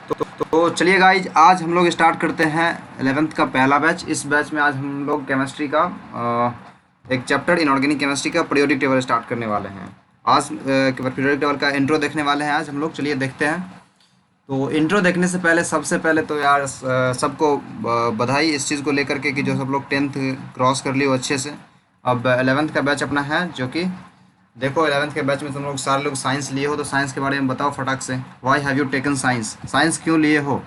तो चलिए गाइज, आज हम लोग स्टार्ट करते हैं 11th का पहला बैच। इस बैच में आज हम लोग केमिस्ट्री का एक चैप्टर इनऑर्गेनिक केमिस्ट्री का पीरियोडिक टेबल स्टार्ट करने वाले हैं। आज पीरियोडिक टेबल का इंट्रो देखने वाले हैं आज हम लोग। चलिए देखते हैं। तो इंट्रो देखने से पहले सबसे पहले तो यार सबको बधाई इस चीज़ को लेकर के कि जो सब लोग 10th क्रॉस कर लिए वो अच्छे से। अब 11th का बैच अपना है, जो कि देखो 11th के बैच में तुम लोग सारे लोग साइंस लिए हो, तो साइंस के बारे में बताओ फटाक से। Why have you taken science? Science क्यों लिए हो?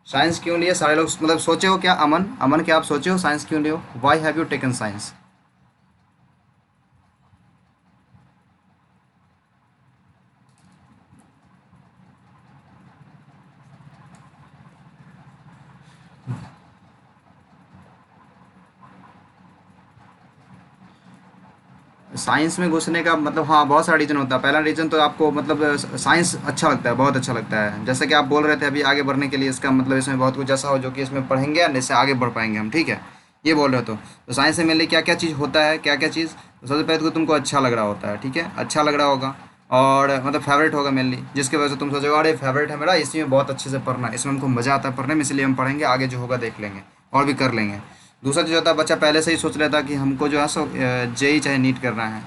साइंस क्यों लिए सारे लोग? मतलब सोचे हो क्या? अमन, अमन क्या आप सोचे हो साइंस क्यों लिए हो? Why have you taken science? Science में घुसने का मतलब, हाँ, बहुत सारा रीज़न होता है। पहला रीज़न तो आपको मतलब साइंस अच्छा लगता है, बहुत अच्छा लगता है। जैसे कि आप बोल रहे थे अभी आगे बढ़ने के लिए, इसका मतलब इसमें बहुत कुछ ऐसा हो जो कि इसमें पढ़ेंगे और इससे आगे बढ़ पाएंगे हम, ठीक है? ये बोल रहे हो तो साइंस में मेनली क्या क्या चीज़ होता है, क्या क्या चीज़? तो सबसे पहले तो तुमको अच्छा लग रहा होता है, ठीक है? अच्छा लग रहा होगा और मतलब फेवरेट होगा मेनली, जिसकी वजह से तुम सोचोगे अरे फेवरेट है मेरा, इसी में बहुत अच्छे से पढ़ना है, इसमें हमको मज़ा आता है पढ़ने में, इसलिए हम पढ़ेंगे, आगे जो होगा देख लेंगे और भी कर लेंगे। दूसरा चीज़ होता है, बच्चा पहले से ही सोच लेता है कि हमको जो है सो जेई चाहे नीट करना है,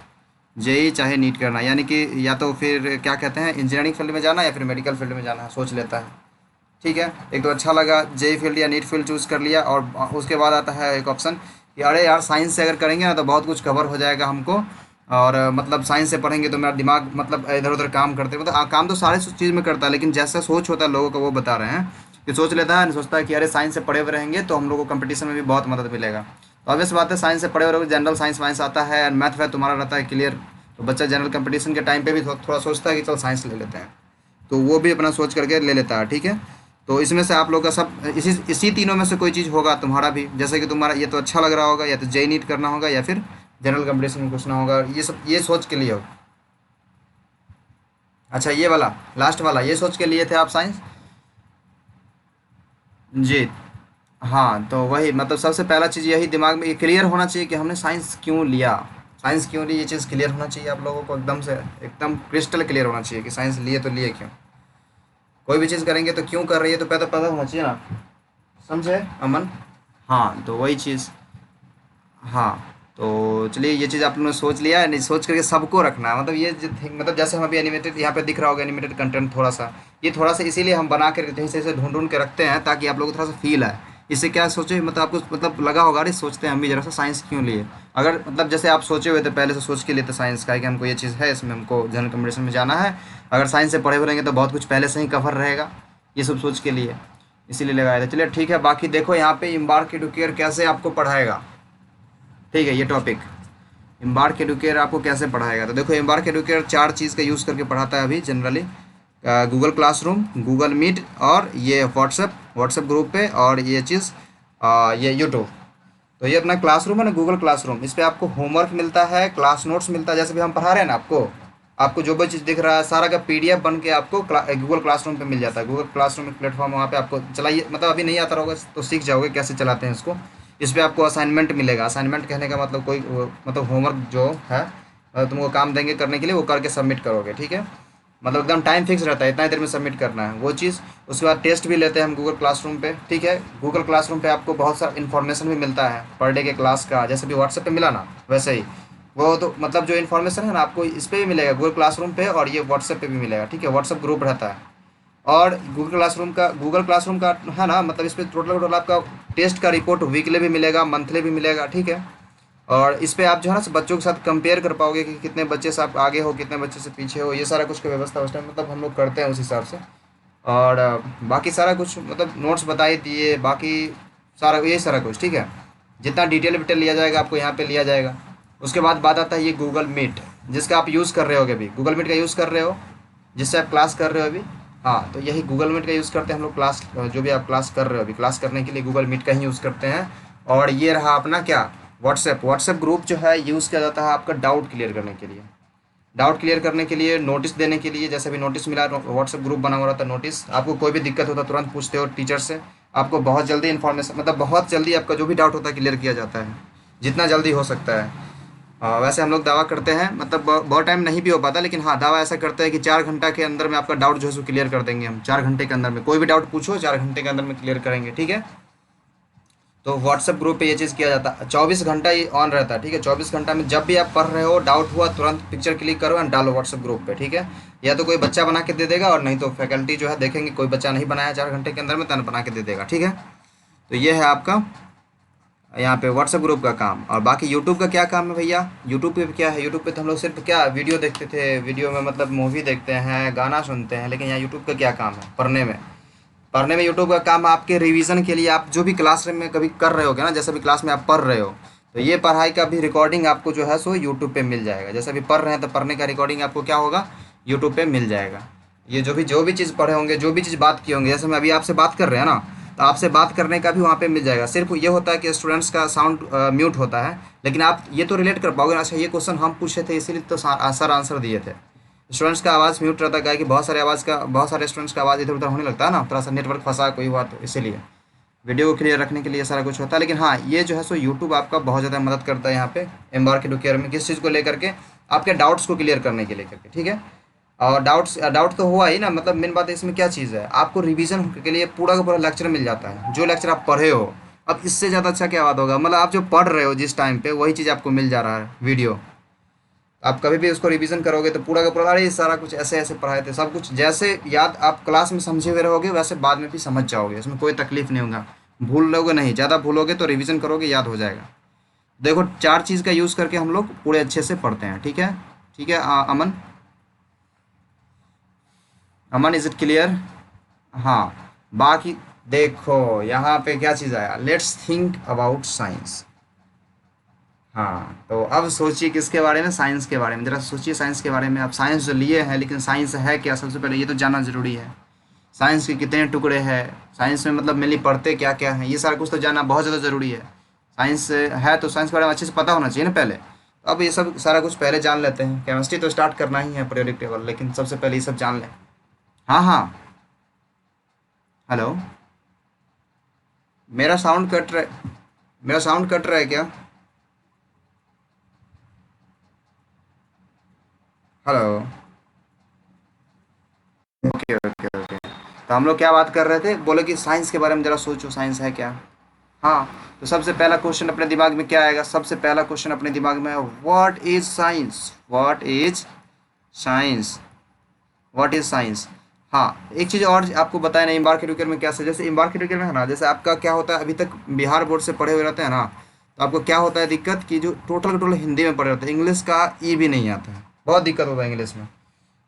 जेई चाहे नीट करना, यानी कि या तो फिर क्या कहते हैं इंजीनियरिंग फील्ड में जाना या फिर मेडिकल फील्ड में जाना है, सोच लेता है, ठीक है? एक तो अच्छा लगा जेई फील्ड या नीट फील्ड चूज़ कर लिया, और उसके बाद आता है एक ऑप्शन कि अरे यार साइंस से अगर करेंगे ना तो बहुत कुछ कवर हो जाएगा हमको, और मतलब साइंस से पढ़ेंगे तो मेरा दिमाग मतलब इधर उधर काम करते, मतलब काम तो सारे चीज़ में करता है, लेकिन जैसा सोच होता है लोगों का वो बता रहे हैं कि सोच लेता है, सोचता है कि अरे साइंस से पढ़े हुए रहेंगे तो हम लोग को कंपटीशन में भी बहुत मदद मिलेगा। तो ऑब्वियस बात है, साइंस से पढ़े हुए रहोगे, जनरल साइंस वाइंस आता है और मैथ वैथ तुम्हारा रहता है क्लियर, तो बच्चा जनरल कंपटीशन के टाइम पे भी थोड़ा सोचता है कि चल साइंस ले लेते हैं, तो वो भी अपना सोच करके ले लेता है, ठीक है? तो इसमें से आप लोग का सब इसी तीनों में से कोई चीज़ होगा तुम्हारा भी, जैसे कि तुम्हारा ये तो अच्छा लग रहा होगा, या तो जेई नीट करना होगा या फिर जनरल कंपटीशन में घुसना होगा, ये सब ये सोच के लिए हो। अच्छा, ये वाला लास्ट वाला ये सोच के लिए थे आप साइंस? जी। हाँ, तो वही मतलब सबसे पहला चीज़ यही दिमाग में क्लियर होना चाहिए कि हमने साइंस क्यों लिया। साइंस क्यों ली, ये चीज़ क्लियर होना चाहिए आप लोगों को, एकदम से एकदम क्रिस्टल क्लियर होना चाहिए कि साइंस लिए तो लिए क्यों। कोई भी चीज़ करेंगे तो क्यों कर रही है तो पहले तो पता होना चाहिए ना, समझे अमन? हाँ, तो वही चीज़। हाँ, तो चलिए ये चीज़ आप लोगों ने सोच लिया है, नहीं सोच करके सबको रखना है, मतलब ये मतलब जैसे हम अभी एनिमेटेड यहाँ पे दिख रहा होगा एनिमेटेड कंटेंट थोड़ा सा, ये थोड़ा सा इसीलिए हम बना कर कहीं से ढूंढ ढूंढ के रखते हैं ताकि आप लोगों को थोड़ा सा फील आए। इससे क्या सोचे, मतलब आपको मतलब लगा होगा अरे सोचते हैं हम भी जरा सा साइंस क्यों लिए। अगर मतलब जैसे आप सोचे हुए थे पहले से सोच के लिए थे साइंस का कि हमको ये चीज़ है, इसमें हमको जनरल कंपटीशन में जाना है, अगर साइंस से पढ़े हुए रहेंगे तो बहुत कुछ पहले से ही कवर रहेगा, ये सब सोच के लिए इसीलिए लगाया था। चलिए ठीक है, बाकी देखो यहाँ पे इम्बार्क एडुकेयर कैसे आपको पढ़ाएगा, ठीक है? ये टॉपिक एम्बार्क एडुकेयर आपको कैसे पढ़ाएगा, तो देखो एम्बार्क एडुकेयर चार चीज़ का यूज़ करके पढ़ाता है अभी generally. Google Classroom, Google Meet, और ये व्हाट्सएप ग्रुप पे, और ये चीज़ ये यूट्यूब। तो ये अपना क्लासरूम है ना, गूगल क्लासरूम, इस पर आपको होमवर्क मिलता है, क्लास नोट्स मिलता है, जैसे भी हम पढ़ा रहे हैं ना आपको, आपको जो भी चीज़ दिख रहा है सारा का पीडीएफ बन के आपको गूगल क्लासरूम पे मिल जाता है। गूगल क्लासरूम एक प्लेटफॉर्म है, वहाँ पे आपको चलाइए, मतलब अभी नहीं आता होगा तो सीख जाओगे कैसे चलाते हैं इसको। इस पर आपको असाइनमेंट मिलेगा, असाइनमेंट कहने का मतलब कोई मतलब होमवर्क जो है, तुमको काम देंगे करने के लिए, वो करके सबमिट करोगे, ठीक है? मतलब एकदम टाइम फिक्स रहता है, इतना ही देर में सबमिट करना है वो चीज़। उसके बाद टेस्ट भी लेते हैं हम गूगल क्लासरूम पे, ठीक है? गूगल क्लासरूम पे आपको बहुत सारा इन्फॉर्मेशन भी मिलता है पर डे के क्लास का, जैसे भी व्हाट्सएप पे मिला ना वैसे ही वो तो मतलब जो इन्फॉर्मेशन है ना आपको इस पे भी मिलेगा गूगल क्लासरूम पे, और ये व्हाट्सएप पे भी मिलेगा, ठीक है? व्हाट्सएप ग्रुप रहता है। और गूगल क्लासरूम का है ना, मतलब इस पे टोटल टोटल आपका टेस्ट का रिपोर्ट वीकली भी मिलेगा, मंथली भी मिलेगा, ठीक है? और इस पे आप जो है ना बच्चों के साथ कंपेयर कर पाओगे कि कितने बच्चे से आप आगे हो, कितने बच्चे से पीछे हो, ये सारा कुछ की व्यवस्था उस टाइम मतलब हम लोग करते हैं उस हिसाब से। और बाकी सारा कुछ मतलब नोट्स बता ही दिए, बाकी सारा यही सारा कुछ, ठीक है? जितना डिटेल विटेल लिया जाएगा आपको यहाँ पे लिया जाएगा। उसके बाद बात आता है ये गूगल मीट, जिसका आप यूज़ कर रहे होगे अभी, गूगल मीट का यूज़ कर रहे हो, जिससे आप क्लास कर रहे हो अभी। हाँ, तो यही गूगल मीट का यूज़ करते हैं हम लोग क्लास, जो भी आप क्लास कर रहे हो अभी, क्लास करने के लिए गूगल मीट का ही यूज़ करते हैं। और ये रहा अपना क्या, व्हाट्सएप ग्रुप जो है यूज़ किया जाता है आपका डाउट क्लियर करने के लिए, डाउट क्लियर करने के लिए, नोटिस देने के लिए, जैसे भी नोटिस मिला, व्हाट्सएप ग्रुप बना हुआ रहता है, नोटिस आपको कोई भी दिक्कत होता है तुरंत पूछते हो टीचर से, आपको बहुत जल्दी इन्फॉर्मेशन मतलब बहुत जल्दी आपका जो भी डाउट होता है क्लियर किया जाता है, जितना जल्दी हो सकता है। वैसे हम लोग दावा करते हैं, मतलब बहुत टाइम नहीं भी हो पाता, लेकिन हाँ दावा ऐसा करते हैं कि 4 घंटा के अंदर में आपका डाउट जो है सो क्लियर कर देंगे हम। 4 घंटे के अंदर में कोई भी डाउट पूछो, 4 घंटे के अंदर में क्लियर करेंगे, ठीक है। तो व्हाट्सएप ग्रुप पे ये चीज़ किया जाता है, 24 घंटा ये ऑन रहता है, ठीक है। 24 घंटा में जब भी आप पढ़ रहे हो, डाउट हुआ, तुरंत पिक्चर क्लिक करो एंड डालो व्हाट्सएप ग्रुप पे, ठीक है। या तो कोई बच्चा बना के दे देगा, और नहीं तो फैकल्टी जो है देखेंगे कोई बच्चा नहीं बनाया 4 घंटे के अंदर में, तो बना के दे देगा, ठीक है। तो ये है आपका यहाँ पे व्हाट्सएप ग्रुप का काम। और बाकी यूट्यूब का क्या काम है भैया? यूट्यूब पे क्या है, यूट्यूब पे तो हम लोग सिर्फ क्या वीडियो देखते थे, वीडियो में मतलब मूवी देखते हैं, गाना सुनते हैं, लेकिन यहाँ यूट्यूब का क्या काम है? पढ़ने में। पढ़ने में यूट्यूब का काम आपके रिवीजन के लिए, आप जो भी क्लास में कभी कर रहे होगे ना, जैसे भी क्लास में आप पढ़ रहे हो, तो ये पढ़ाई का भी रिकॉर्डिंग आपको जो है सो यूट्यूब पे मिल जाएगा। जैसे अभी पढ़ रहे हैं तो पढ़ने का रिकॉर्डिंग आपको क्या होगा, यूट्यूब पे मिल जाएगा। ये जो भी चीज़ पढ़े होंगे, जो भी चीज़ बात की होंगे, जैसे मैं अभी आपसे बात कर रहे हैं ना, तो आपसे बात करने का भी वहाँ पे मिल जाएगा। सिर्फ ये होता है कि स्टूडेंट्स का साउंड म्यूट होता है, लेकिन आप ये तो रिलेट कर पाओगे। अच्छा, ये क्वेश्चन हम पूछे थे इसीलिए तो सर आंसर दिए थे। स्टूडेंट्स का आवाज़ म्यूट रहता है, क्या है कि बहुत सारे स्टूडेंट्स का आवाज़ इधर उधर होने लगता है ना, थोड़ा सा नेटवर्क फंसा कोई हुआ, तो इसीलिए वीडियो को क्लियर रखने के लिए सारा कुछ होता है। लेकिन हाँ, ये जो है सो यूट्यूब आपका बहुत ज़्यादा मदद करता है यहाँ पे एम्बार्क एडुकेयर में, किस चीज़ को लेकर के, आपके डाउट्स को क्लियर करने के लेकर के, ठीक है। और डाउट तो हुआ ही ना, मतलब मेन बात है इसमें क्या चीज़ है, आपको रिवीजन के लिए पूरा का पूरा लेक्चर मिल जाता है, जो लेक्चर आप पढ़े हो। अब इससे ज़्यादा अच्छा क्या बात होगा, मतलब आप जो पढ़ रहे हो जिस टाइम पे, वही चीज़ आपको मिल जा रहा है वीडियो। आप कभी भी उसको रिवीजन करोगे तो पूरा का पूरा, अरे ये सारा कुछ ऐसे ऐसे पढ़ाए थे, सब कुछ जैसे याद आप क्लास में समझे हुए रहोगे, वैसे बाद में भी समझ जाओगे, इसमें कोई तकलीफ नहीं होगा। भूल लोगे नहीं, ज़्यादा भूलोगे तो रिवीजन करोगे, याद हो जाएगा। देखो, 4 चीज़ का यूज़ करके हम लोग पूरे अच्छे से पढ़ते हैं, ठीक है। ठीक है अमन, अमन इज़ इट क्लियर? हाँ। बाकी देखो यहाँ पे क्या चीज़ आया, लेट्स थिंक अबाउट साइंस। हाँ, तो अब सोचिए किसके बारे में, साइंस के बारे में। ज़रा सोचिए साइंस के बारे में। आप साइंस जो लिए हैं, लेकिन साइंस है क्या, सबसे पहले ये तो जानना ज़रूरी है। साइंस के कितने टुकड़े हैं, साइंस में मतलब मेनली पढ़ते क्या क्या हैं, ये सारा कुछ तो जानना बहुत ज़्यादा ज़रूरी है। साइंस है तो साइंस के बारे में अच्छे से पता होना चाहिए ना पहले। तो अब ये सब सारा कुछ पहले जान लेते हैं। केमिस्ट्री तो स्टार्ट करना ही है, पीरियोडिक टेबल, लेकिन सबसे पहले ये सब जान लें। हाँ हाँ। हेलो। मेरा साउंड कट रहा मेरा साउंड कट रहा है क्या? हेलो। Okay okay okay. तो हम लोग क्या बात कर रहे थे, बोले कि साइंस के बारे में ज़रा सोचो, साइंस है क्या। हाँ। तो सबसे पहला क्वेश्चन अपने दिमाग में क्या आएगा, सबसे पहला क्वेश्चन अपने दिमाग में है, what is science, what is science, what is science. हाँ, एक चीज़ और आपको बताया ना, इम्बार्क एडुकेयर में क्या से, जैसे इम्बार्क एडुकेयर में है ना, जैसे आपका क्या होता है, अभी तक बिहार बोर्ड से पढ़े हुए रहते हैं ना, तो आपको क्या होता है दिक्कत, कि जो टोटल का टोटल हिंदी में पढ़े रहते हैं, इंग्लिश का ई भी नहीं आता है, बहुत दिक्कत होता है इंग्लिश में।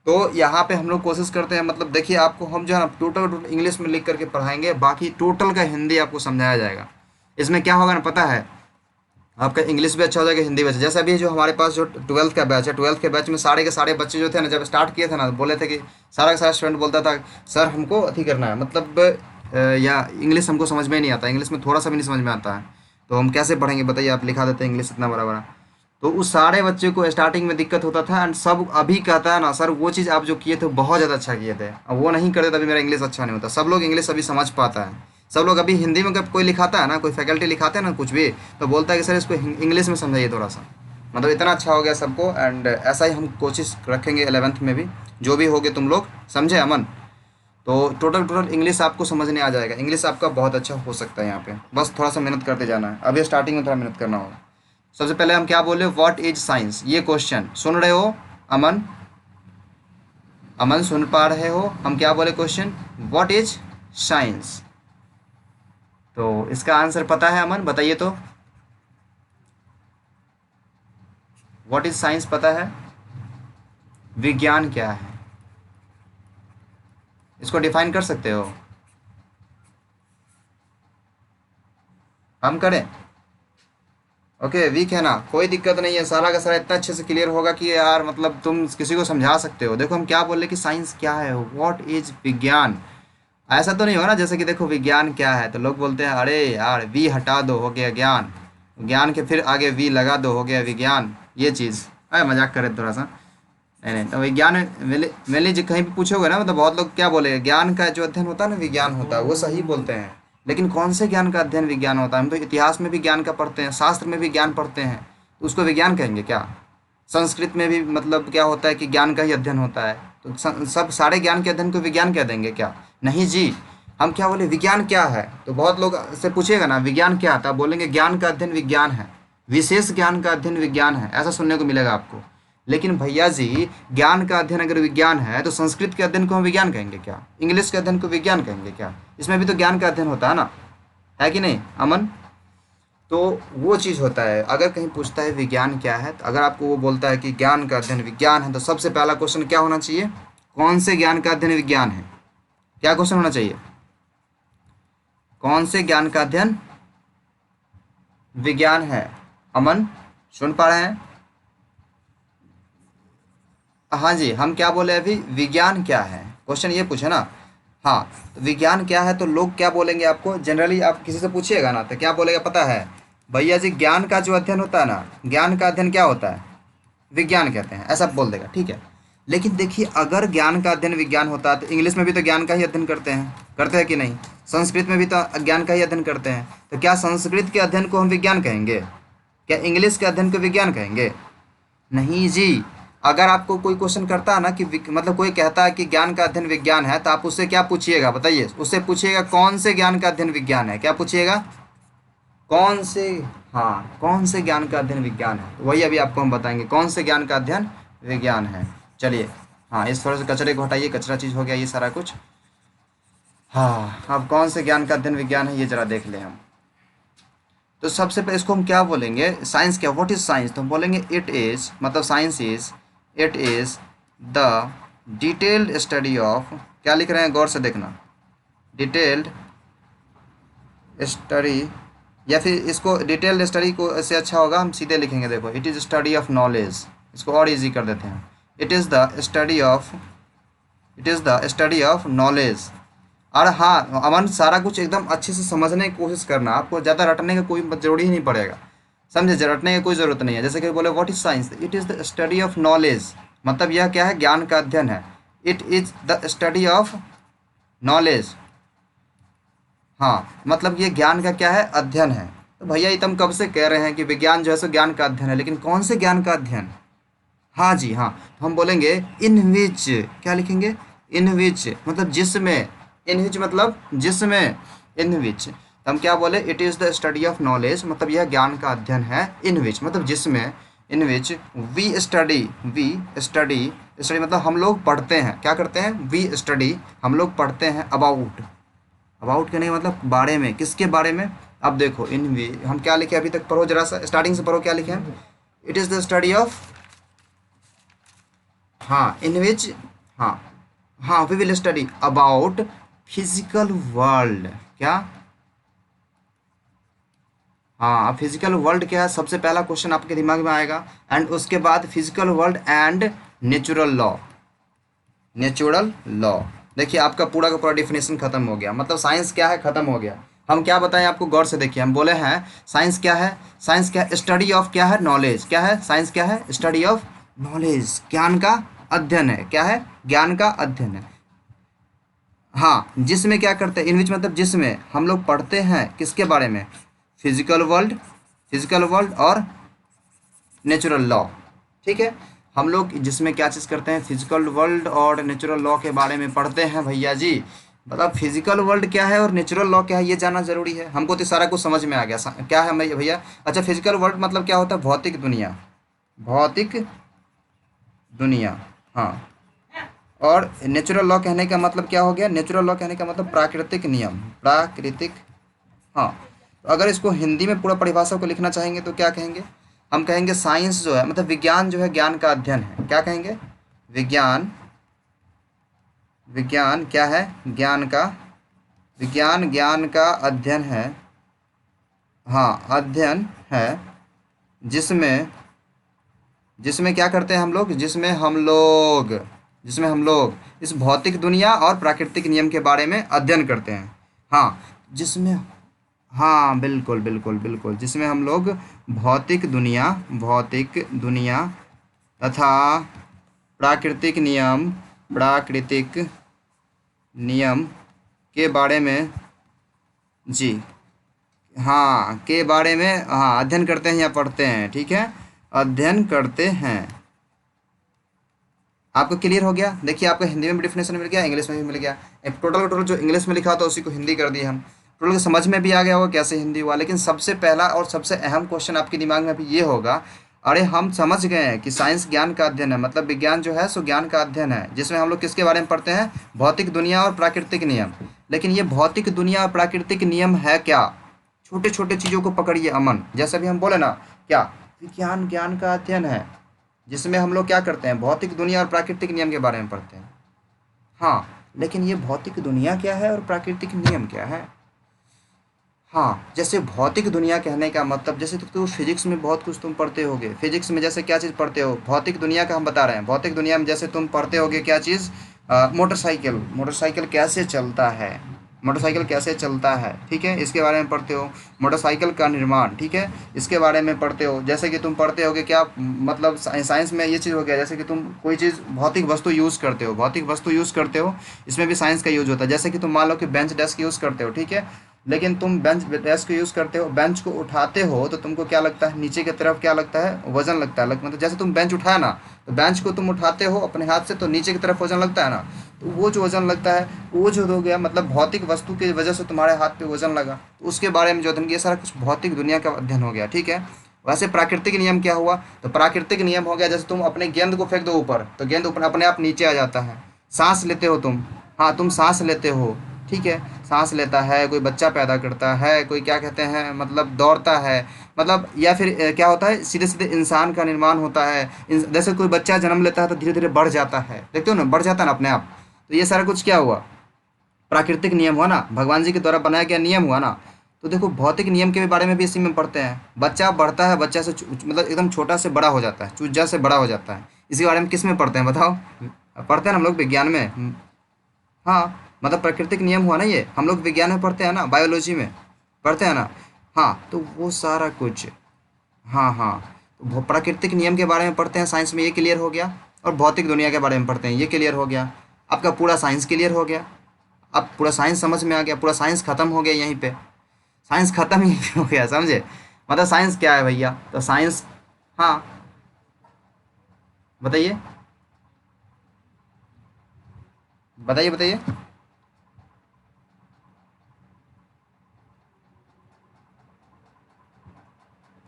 तो यहाँ पे हम लोग कोशिश करते हैं, मतलब देखिए आपको हम जो है ना टोटल टोटल इंग्लिश में लिख करके पढ़ाएंगे, बाकी टोटल का हिंदी आपको समझाया जाएगा। इसमें क्या होगा ना पता है, आपका इंग्लिश भी अच्छा हो जाएगा, हिंदी भी अच्छा। जैसे अभी जो हमारे पास जो 12th का बैच है, 12th के बैच में सारे के सारे बच्चे जो थे ना, जब स्टार्ट किए थे ना, बोले थे कि सारा का सारा स्टूडेंट बोलता था, सर हमको अथी करना है, मतलब या इंग्लिश हमको समझ में ही नहीं आता, इंग्लिश में थोड़ा सा भी नहीं समझ में आता है, तो हम कैसे पढ़ेंगे बताइए, आप लिखा देते हैं इंग्लिश इतना बड़ा बड़ा। तो उस सारे बच्चे को स्टार्टिंग में दिक्कत होता था, एंड सब अभी कहता है ना, सर वो चीज़ आप जो किए थे बहुत ज़्यादा अच्छा किए थे, अब वो नहीं करते तभी मेरा इंग्लिश अच्छा नहीं होता। सब लोग इंग्लिश अभी समझ पाता है, सब लोग अभी हिंदी में जब कोई लिखाता है ना, कोई फैकल्टी लिखाते हैं ना कुछ भी, तो बोलता है कि सर इसको इंग्लिश में समझाइए थोड़ा सा। मतलब इतना अच्छा हो गया सबको, एंड ऐसा ही हम कोशिश रखेंगे 11th में भी, जो भी होगे तुम लोग, समझे अमन। तो टोटल टोटल इंग्लिश आपको समझने आ जाएगा, इंग्लिश आपका बहुत अच्छा हो सकता है यहाँ पे, बस थोड़ा सा मेहनत करते जाना है, अभी स्टार्टिंग में थोड़ा मेहनत करना होगा। सबसे पहले हम क्या बोले, व्हाट इज साइंस, ये क्वेश्चन सुन रहे हो अमन? अमन सुन पा रहे हो? हम क्या बोले क्वेश्चन, व्हाट इज साइंस। तो इसका आंसर पता है अमन, बताइए तो, व्हाट इज साइंस पता है? विज्ञान क्या है, इसको डिफाइन कर सकते हो? हम करें? ओके, वीक है ना, कोई दिक्कत नहीं है, सारा का सारा इतना अच्छे से क्लियर होगा कि यार मतलब तुम किसी को समझा सकते हो। देखो हम क्या बोल रहे कि साइंस क्या है, व्हाट इज विज्ञान। ऐसा तो नहीं हो ना, जैसे कि देखो विज्ञान क्या है तो लोग बोलते हैं अरे यार वी हटा दो हो गया ज्ञान, ज्ञान के फिर आगे वी लगा दो हो गया विज्ञान, ये चीज़। अरे मजाक करे थोड़ा सा। नहीं नहीं, तो विज्ञान मेनली जो कहीं भी पूछोगे ना, मतलब बहुत लोग क्या बोले, ज्ञान का जो अध्ययन होता है ना विज्ञान होता है, वो सही बोलते हैं। लेकिन कौन से ज्ञान का अध्ययन विज्ञान होता है, हम तो इतिहास में भी ज्ञान का पढ़ते हैं, शास्त्र में भी ज्ञान पढ़ते हैं, तो उसको विज्ञान कहेंगे क्या? संस्कृत में भी मतलब क्या होता है कि ज्ञान का ही अध्ययन होता है, तो सब सारे ज्ञान के अध्ययन को विज्ञान कह देंगे क्या? नहीं जी। हम क्या बोले, विज्ञान क्या है? तो बहुत लोग से पूछेगा ना विज्ञान क्या था, बोलेंगे ज्ञान का अध्ययन विज्ञान है, विशेष ज्ञान का अध्ययन विज्ञान है, ऐसा सुनने को मिलेगा आपको। लेकिन भैया जी, ज्ञान का अध्ययन अगर विज्ञान है तो संस्कृत के अध्ययन को हम विज्ञान कहेंगे क्या? इंग्लिश के अध्ययन को विज्ञान कहेंगे क्या? इसमें भी तो ज्ञान का अध्ययन होता है ना, है कि नहीं अमन? तो वो चीज़ होता है। अगर कहीं पूछता है विज्ञान क्या है, तो अगर आपको वो बोलता है कि ज्ञान का अध्ययन विज्ञान है, तो सबसे पहला क्वेश्चन क्या होना चाहिए? कौन से ज्ञान का अध्ययन विज्ञान है? क्या क्वेश्चन होना चाहिए? कौन से ज्ञान का अध्ययन विज्ञान है? अमन, सुन पा रहे हैं? हाँ जी, हम क्या बोले अभी, विज्ञान क्या है, क्वेश्चन ये पूछे ना। हाँ, तो विज्ञान क्या है तो लोग क्या बोलेंगे आपको, जनरली आप किसी से पूछिएगा ना तो क्या बोलेगा पता है? भैया जी, ज्ञान का जो अध्ययन होता है ना, ज्ञान का अध्ययन क्या होता है? विज्ञान कहते हैं, ऐसा बोल देगा, ठीक है। लेकिन देखिए, अगर ज्ञान का अध्ययन विज्ञान होता है तो इंग्लिश में भी तो ज्ञान का ही अध्ययन करते हैं कि नहीं? संस्कृत में भी तो ज्ञान का ही अध्ययन करते हैं, तो क्या संस्कृत के अध्ययन को हम विज्ञान कहेंगे? क्या इंग्लिश के अध्ययन को विज्ञान कहेंगे? नहीं जी। अगर आपको कोई क्वेश्चन करता है ना कि मतलब कोई कहता है कि ज्ञान का अध्ययन विज्ञान है, तो आप उससे क्या पूछिएगा बताइए? उससे पूछिएगा कौन से ज्ञान का अध्ययन विज्ञान है, क्या पूछिएगा? कौन से, हाँ, कौन से ज्ञान का अध्ययन विज्ञान है, वही अभी आपको हम बताएंगे कौन से ज्ञान का अध्ययन विज्ञान है। चलिए, हाँ, इस थोड़े से कचरे को हटाइए, कचरा चीज़ हो गया ये सारा कुछ। हाँ, अब कौन से ज्ञान का अध्ययन विज्ञान है ये जरा देख लें हम। तो सबसे पहले इसको हम क्या बोलेंगे, साइंस क्या, व्हाट इज साइंस? तो हम बोलेंगे इट इज़, मतलब science is, it is the detailed study of, क्या लिख रहे हैं गौर से देखना, डिटेल्ड स्टडी, या फिर इसको डिटेल्ड स्टडी को से अच्छा होगा हम सीधे लिखेंगे, देखो, it is study of knowledge, इसको और इजी कर देते हैं, it is the study of, it is the study of knowledge. और हाँ अमन, सारा कुछ एकदम अच्छे से समझने की कोशिश करना, आपको ज़्यादा रटने का कोई जरूरी ही नहीं पड़ेगा, समझे? रटने की कोई ज़रूरत नहीं है। जैसे कि बोले what is science, it is the study of knowledge, मतलब यह क्या है, ज्ञान का अध्ययन है। It is the study of knowledge, हाँ, मतलब ये ज्ञान का क्या है, अध्ययन है। तो भैया ये तो हम कब से कह रहे हैं कि विज्ञान जो है सो ज्ञान का अध्ययन है, लेकिन कौन से ज्ञान का अध्ययन? हाँ जी, हाँ, तो हम बोलेंगे इन विच, क्या लिखेंगे, इन विच मतलब जिसमें, इन विच मतलब जिसमें, इन विच, तो हम क्या बोले, it is the study of knowledge, मतलब यह ज्ञान का अध्ययन है, इन विच मतलब जिसमें, in which we study, we study, study मतलब हम लोग पढ़ते हैं, क्या करते हैं, वी स्टडी, हम लोग पढ़ते हैं, अबाउट, अबाउट के नहीं मतलब बारे में, किसके बारे में? अब देखो, इन वी हम क्या लिखे अभी तक, पढ़ो जरा सा, स्टार्टिंग से पढ़ो, क्या लिखे हैं, it is the study of, हाँ, इन विच, हाँ, हाँ, we will study about physical world, क्या? हाँ, अब फिजिकल वर्ल्ड क्या है, सबसे पहला क्वेश्चन आपके दिमाग में आएगा, एंड उसके बाद physical world and natural law, natural law. देखिए, आपका पूरा का पूरा डिफिनेशन खत्म हो गया, मतलब साइंस क्या है खत्म हो गया। हम क्या बताएं आपको, गौर से देखिए, हम बोले हैं साइंस क्या है, साइंस क्या है, स्टडी ऑफ क्या है, नॉलेज, क्या है साइंस, क्या है, स्टडी ऑफ नॉलेज, ज्ञान का अध्ययन है, क्या है, ज्ञान का अध्ययन है। हाँ, जिसमें क्या करते हैं, इन विच मतलब जिसमें हम लोग पढ़ते हैं किसके बारे में, फिजिकल वर्ल्ड, फिजिकल वर्ल्ड और नेचुरल लॉ, ठीक है। हम लोग जिसमें क्या चीज़ करते हैं, फिजिकल वर्ल्ड और नेचुरल लॉ के बारे में पढ़ते हैं भैया जी। मतलब फिजिकल वर्ल्ड क्या है और नेचुरल लॉ क्या है ये जानना जरूरी है। हमको तो सारा कुछ समझ में आ गया, क्या है भैया? अच्छा, फिजिकल वर्ल्ड मतलब क्या होता है, भौतिक दुनिया, भौतिक दुनिया, हाँ। और नेचुरल लॉ कहने का मतलब क्या हो गया, नेचुरल लॉ कहने का मतलब प्राकृतिक नियम, प्राकृतिक, हाँ। तो अगर इसको हिंदी में पूरा परिभाषा को लिखना चाहेंगे तो क्या कहेंगे, हम कहेंगे साइंस जो है मतलब विज्ञान जो है ज्ञान का अध्ययन है, क्या कहेंगे, विज्ञान, विज्ञान क्या है, ज्ञान का, विज्ञान ज्ञान का अध्ययन है, हाँ, अध्ययन है, जिसमें, जिसमें क्या करते हैं हम लोग, जिसमें हम लोग, जिसमें हम लोग इस भौतिक दुनिया और प्राकृतिक नियम के बारे में अध्ययन करते हैं, हाँ, जिसमें, हाँ, बिल्कुल बिल्कुल बिल्कुल, जिसमें हम लोग भौतिक दुनिया, भौतिक दुनिया तथा प्राकृतिक नियम, प्राकृतिक नियम के बारे में, जी, हाँ, के बारे में, हाँ, अध्ययन करते हैं या पढ़ते हैं, ठीक है। अध्ययन करते हैं। आपको क्लियर हो गया? देखिए आपको हिंदी में भी डिफिनेशन मिल गया, इंग्लिश में भी मिल गया। टोटल का टोटल जो इंग्लिश में लिखा था उसी को हिंदी कर दिया हम। टोटल समझ में भी आ गया होगा कैसे हिंदी हुआ। लेकिन सबसे पहला और सबसे अहम क्वेश्चन आपके दिमाग में अभी ये होगा, अरे हम समझ गए हैं कि साइंस ज्ञान का अध्ययन है, मतलब विज्ञान जो है सो ज्ञान का अध्ययन है, जिसमें हम लोग किसके बारे में पढ़ते हैं? भौतिक दुनिया और प्राकृतिक नियम। लेकिन ये भौतिक दुनिया और प्राकृतिक नियम है क्या? छोटे छोटे चीज़ों को पकड़िए अमन, जैसे भी हम बोले ना, क्या विज्ञान ज्ञान का अध्ययन है, जिसमें हम लोग क्या करते हैं? भौतिक दुनिया और प्राकृतिक नियम के बारे में पढ़ते हैं। हाँ, लेकिन ये भौतिक दुनिया क्या है और प्राकृतिक नियम क्या है? हाँ, जैसे भौतिक दुनिया कहने का मतलब, जैसे तो फिजिक्स में बहुत कुछ तुम पढ़ते होगे। फिजिक्स में जैसे क्या चीज़ पढ़ते हो? भौतिक दुनिया का हम बता रहे हैं। भौतिक दुनिया में जैसे तुम पढ़ते होगे क्या चीज़? मोटरसाइकिल। मोटरसाइकिल कैसे चलता है? मोटरसाइकिल कैसे चलता है, ठीक है, इसके बारे में पढ़ते हो। मोटरसाइकिल का निर्माण, ठीक है, इसके बारे में पढ़ते हो। जैसे कि तुम पढ़ते होगे क्या, मतलब साइंस में ये चीज़ हो गया, जैसे कि तुम कोई चीज़ भौतिक वस्तु यूज़ करते हो, भौतिक वस्तु यूज़ करते हो, इसमें भी साइंस का यूज होता है। जैसे कि तुम मान लो कि बेंच डेस्क यूज़ करते हो, ठीक है, लेकिन तुम बेंच डेस्क यूज़ करते हो, बेंच को उठाते हो तो तुमको क्या लगता है? नीचे की तरफ क्या लगता है? वजन लगता है। मतलब जैसे तुम बेंच उठाया ना, तो बेंच को तुम उठाते हो अपने हाथ से, तो नीचे की तरफ वजन लगता है ना। तो वो जो वजन लगता है, वो जो हो गया, मतलब भौतिक वस्तु की वजह से तुम्हारे हाथ पे वजन लगा, तो उसके बारे में जो अध्ययन, ये सारा कुछ भौतिक दुनिया का अध्ययन हो गया, ठीक है। वैसे प्राकृतिक नियम क्या हुआ? तो प्राकृतिक नियम हो गया, जैसे तुम अपने गेंद को फेंक दो ऊपर, तो गेंद ऊपर अपने आप नीचे आ जाता है। सांस लेते हो तुम, हाँ तुम सांस लेते हो, ठीक है, सांस लेता है, कोई बच्चा पैदा करता है, कोई क्या कहते हैं, मतलब दौड़ता है, मतलब या फिर क्या होता है, सीधे सीधे इंसान का निर्माण होता है। जैसे कोई बच्चा जन्म लेता है तो धीरे धीरे बढ़ जाता है, देखते हो ना, बढ़ जाता है ना अपने आप। तो ये सारा कुछ क्या हुआ? प्राकृतिक नियम हुआ ना, भगवान जी के द्वारा बनाया गया नियम हुआ ना। तो देखो भौतिक नियम के बारे में भी इसी में पढ़ते हैं। बच्चा बढ़ता है, बच्चा से मतलब एकदम छोटा से बड़ा हो जाता है, चूजा से बड़ा हो जाता है। इसी बारे में किस में पढ़ते हैं बताओ? पढ़ते हैं ना हम लोग विज्ञान में। हाँ, मतलब प्राकृतिक नियम हुआ ना, ये हम लोग विज्ञान में पढ़ते हैं ना, बायोलॉजी में पढ़ते हैं ना। हाँ, तो वो सारा कुछ, हाँ हाँ, तो प्राकृतिक नियम के बारे में पढ़ते हैं साइंस में, ये क्लियर हो गया। और भौतिक दुनिया के बारे में पढ़ते हैं, ये क्लियर हो गया। आपका पूरा साइंस क्लियर हो गया। अब पूरा साइंस समझ में आ गया, पूरा साइंस खत्म हो गया यहीं पे। साइंस खत्म ही हो गया, समझे? मतलब साइंस क्या है भैया? तो साइंस, हाँ बताइए, बताइए बताइए।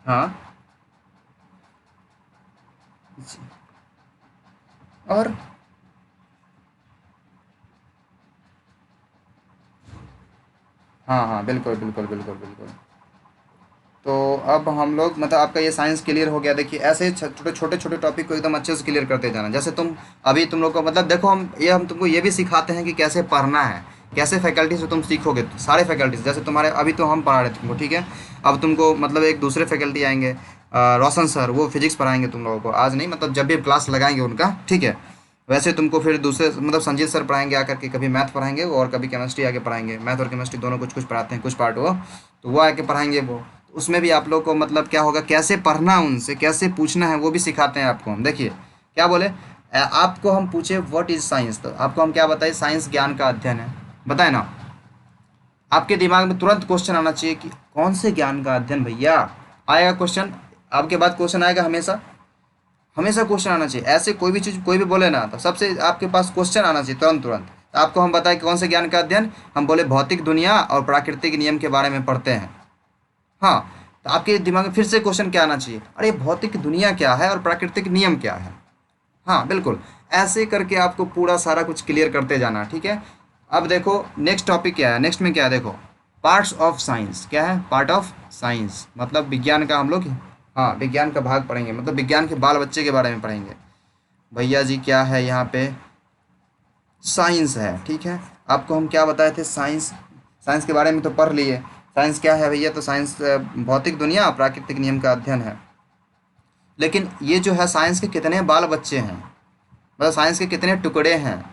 हाँ, और हाँ हाँ, बिल्कुल बिल्कुल बिल्कुल बिल्कुल। तो अब हम लोग, मतलब आपका ये साइंस क्लियर हो गया। देखिए ऐसे ही छोटे छोटे छोटे टॉपिक को एकदम अच्छे से क्लियर करते जाना। जैसे तुम अभी तुम लोग को, मतलब देखो हम तुमको ये भी सिखाते हैं कि कैसे पढ़ना है, कैसे फैकल्टी से तुम सीखोगे सारे फैकल्टीज। जैसे तुम्हारे अभी तो हम पढ़ा रहे तुमको, ठीक है, अब तुमको मतलब एक दूसरे फैकल्टी आएंगे, रोशन सर, वो फिजिक्स पढ़ाएंगे तुम लोगों को। आज नहीं, मतलब जब भी क्लास लगाएंगे उनका, ठीक है। वैसे तुमको फिर दूसरे, मतलब संजीत सर पढ़ाएंगे आकर के, कभी मैथ पढ़ाएंगे वो, और कभी केमिस्ट्री आके पढ़ाएंगे। मैथ और केमिस्ट्री दोनों कुछ कुछ पढ़ाते हैं, कुछ पार्ट वो, तो वो आके पढ़ाएंगे वो। तो उसमें भी आप लोग को मतलब क्या होगा, कैसे पढ़ना, उनसे कैसे पूछना है, वो भी सिखाते हैं आपको हम। देखिए क्या बोले, आपको हम पूछे व्हाट इज साइंस, तो आपको हम क्या बताए? साइंस ज्ञान का अध्ययन है, बताए ना। आपके दिमाग में तुरंत क्वेश्चन आना चाहिए कि कौन से ज्ञान का अध्ययन भैया? आएगा क्वेश्चन, आपके बाद क्वेश्चन आएगा हमेशा, हमेशा क्वेश्चन आना चाहिए। ऐसे कोई भी चीज़ कोई भी बोले ना, तो सबसे आपके पास क्वेश्चन आना चाहिए तुरंत तुरंत। तो आपको हम बताएं कि कौन से ज्ञान का अध्ययन, हम बोले भौतिक दुनिया और प्राकृतिक नियम के बारे में पढ़ते हैं। हाँ, तो आपके दिमाग में फिर से क्वेश्चन क्या आना चाहिए? अरे भौतिक दुनिया क्या है और प्राकृतिक नियम क्या है? हाँ बिल्कुल, ऐसे करके आपको पूरा सारा कुछ क्लियर करते जाना, ठीक है। अब देखो नेक्स्ट टॉपिक क्या है, नेक्स्ट में क्या है देखो, पार्ट्स ऑफ साइंस। क्या है? पार्ट ऑफ साइंस, मतलब विज्ञान का हम लोग, हाँ विज्ञान का भाग पढ़ेंगे, मतलब विज्ञान के बाल बच्चे के बारे में पढ़ेंगे। भैया जी क्या है यहाँ पे? साइंस है, ठीक है। आपको हम क्या बताए थे? साइंस, साइंस के बारे में तो पढ़ लिए। साइंस क्या है भैया? तो साइंस भौतिक दुनिया और प्राकृतिक नियम का अध्ययन है। लेकिन ये जो है, साइंस के कितने बाल बच्चे हैं, मतलब साइंस के कितने टुकड़े हैं,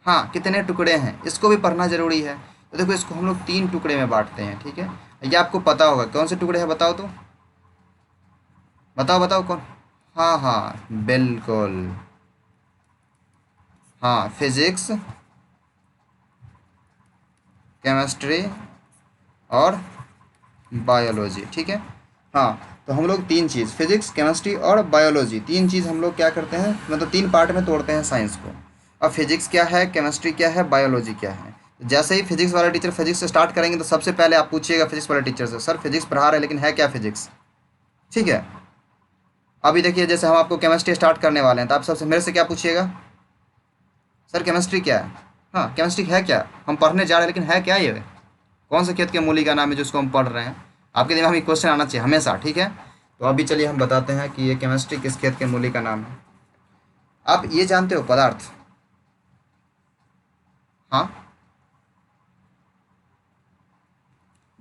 हाँ कितने टुकड़े हैं, इसको भी पढ़ना जरूरी है। तो देखो इसको हम लोग 3 टुकड़े में बांटते हैं, ठीक है। ये आपको पता होगा कौन से टुकड़े हैं, बताओ तो, बताओ बताओ कौन? हाँ हाँ बिल्कुल, हाँ फिजिक्स, केमिस्ट्री और बायोलॉजी, ठीक है। हाँ, तो हम लोग तीन चीज़, फिजिक्स, केमिस्ट्री और बायोलॉजी, तीन चीज़ हम लोग क्या करते हैं, मतलब तीन पार्ट में तोड़ते हैं साइंस को। अब फिजिक्स क्या है, केमिस्ट्री क्या है, बायोलॉजी क्या है। जैसे ही फिजिक्स वाला टीचर फिजिक्स से स्टार्ट करेंगे तो सबसे पहले आप पूछिएगा फिजिक्स वाले टीचर से, सर फिजिक्स पढ़ा रहे हैं लेकिन है क्या फिजिक्स। ठीक है। अभी देखिए जैसे हम आपको केमिस्ट्री स्टार्ट करने वाले हैं तो आप सबसे मेरे से क्या पूछिएगा, सर केमिस्ट्री क्या है। हाँ, केमिस्ट्री है क्या, हम पढ़ने जा रहे हैं लेकिन है क्या ये, कौन से खेत के मूली का नाम है जिसको हम पढ़ रहे हैं। आपके दिमाग में क्वेश्चन आना चाहिए हमेशा। ठीक है। तो अभी चलिए हम बताते हैं कि ये केमिस्ट्री किस खेत के मूली का नाम है। आप ये जानते हो पदार्थ। हाँ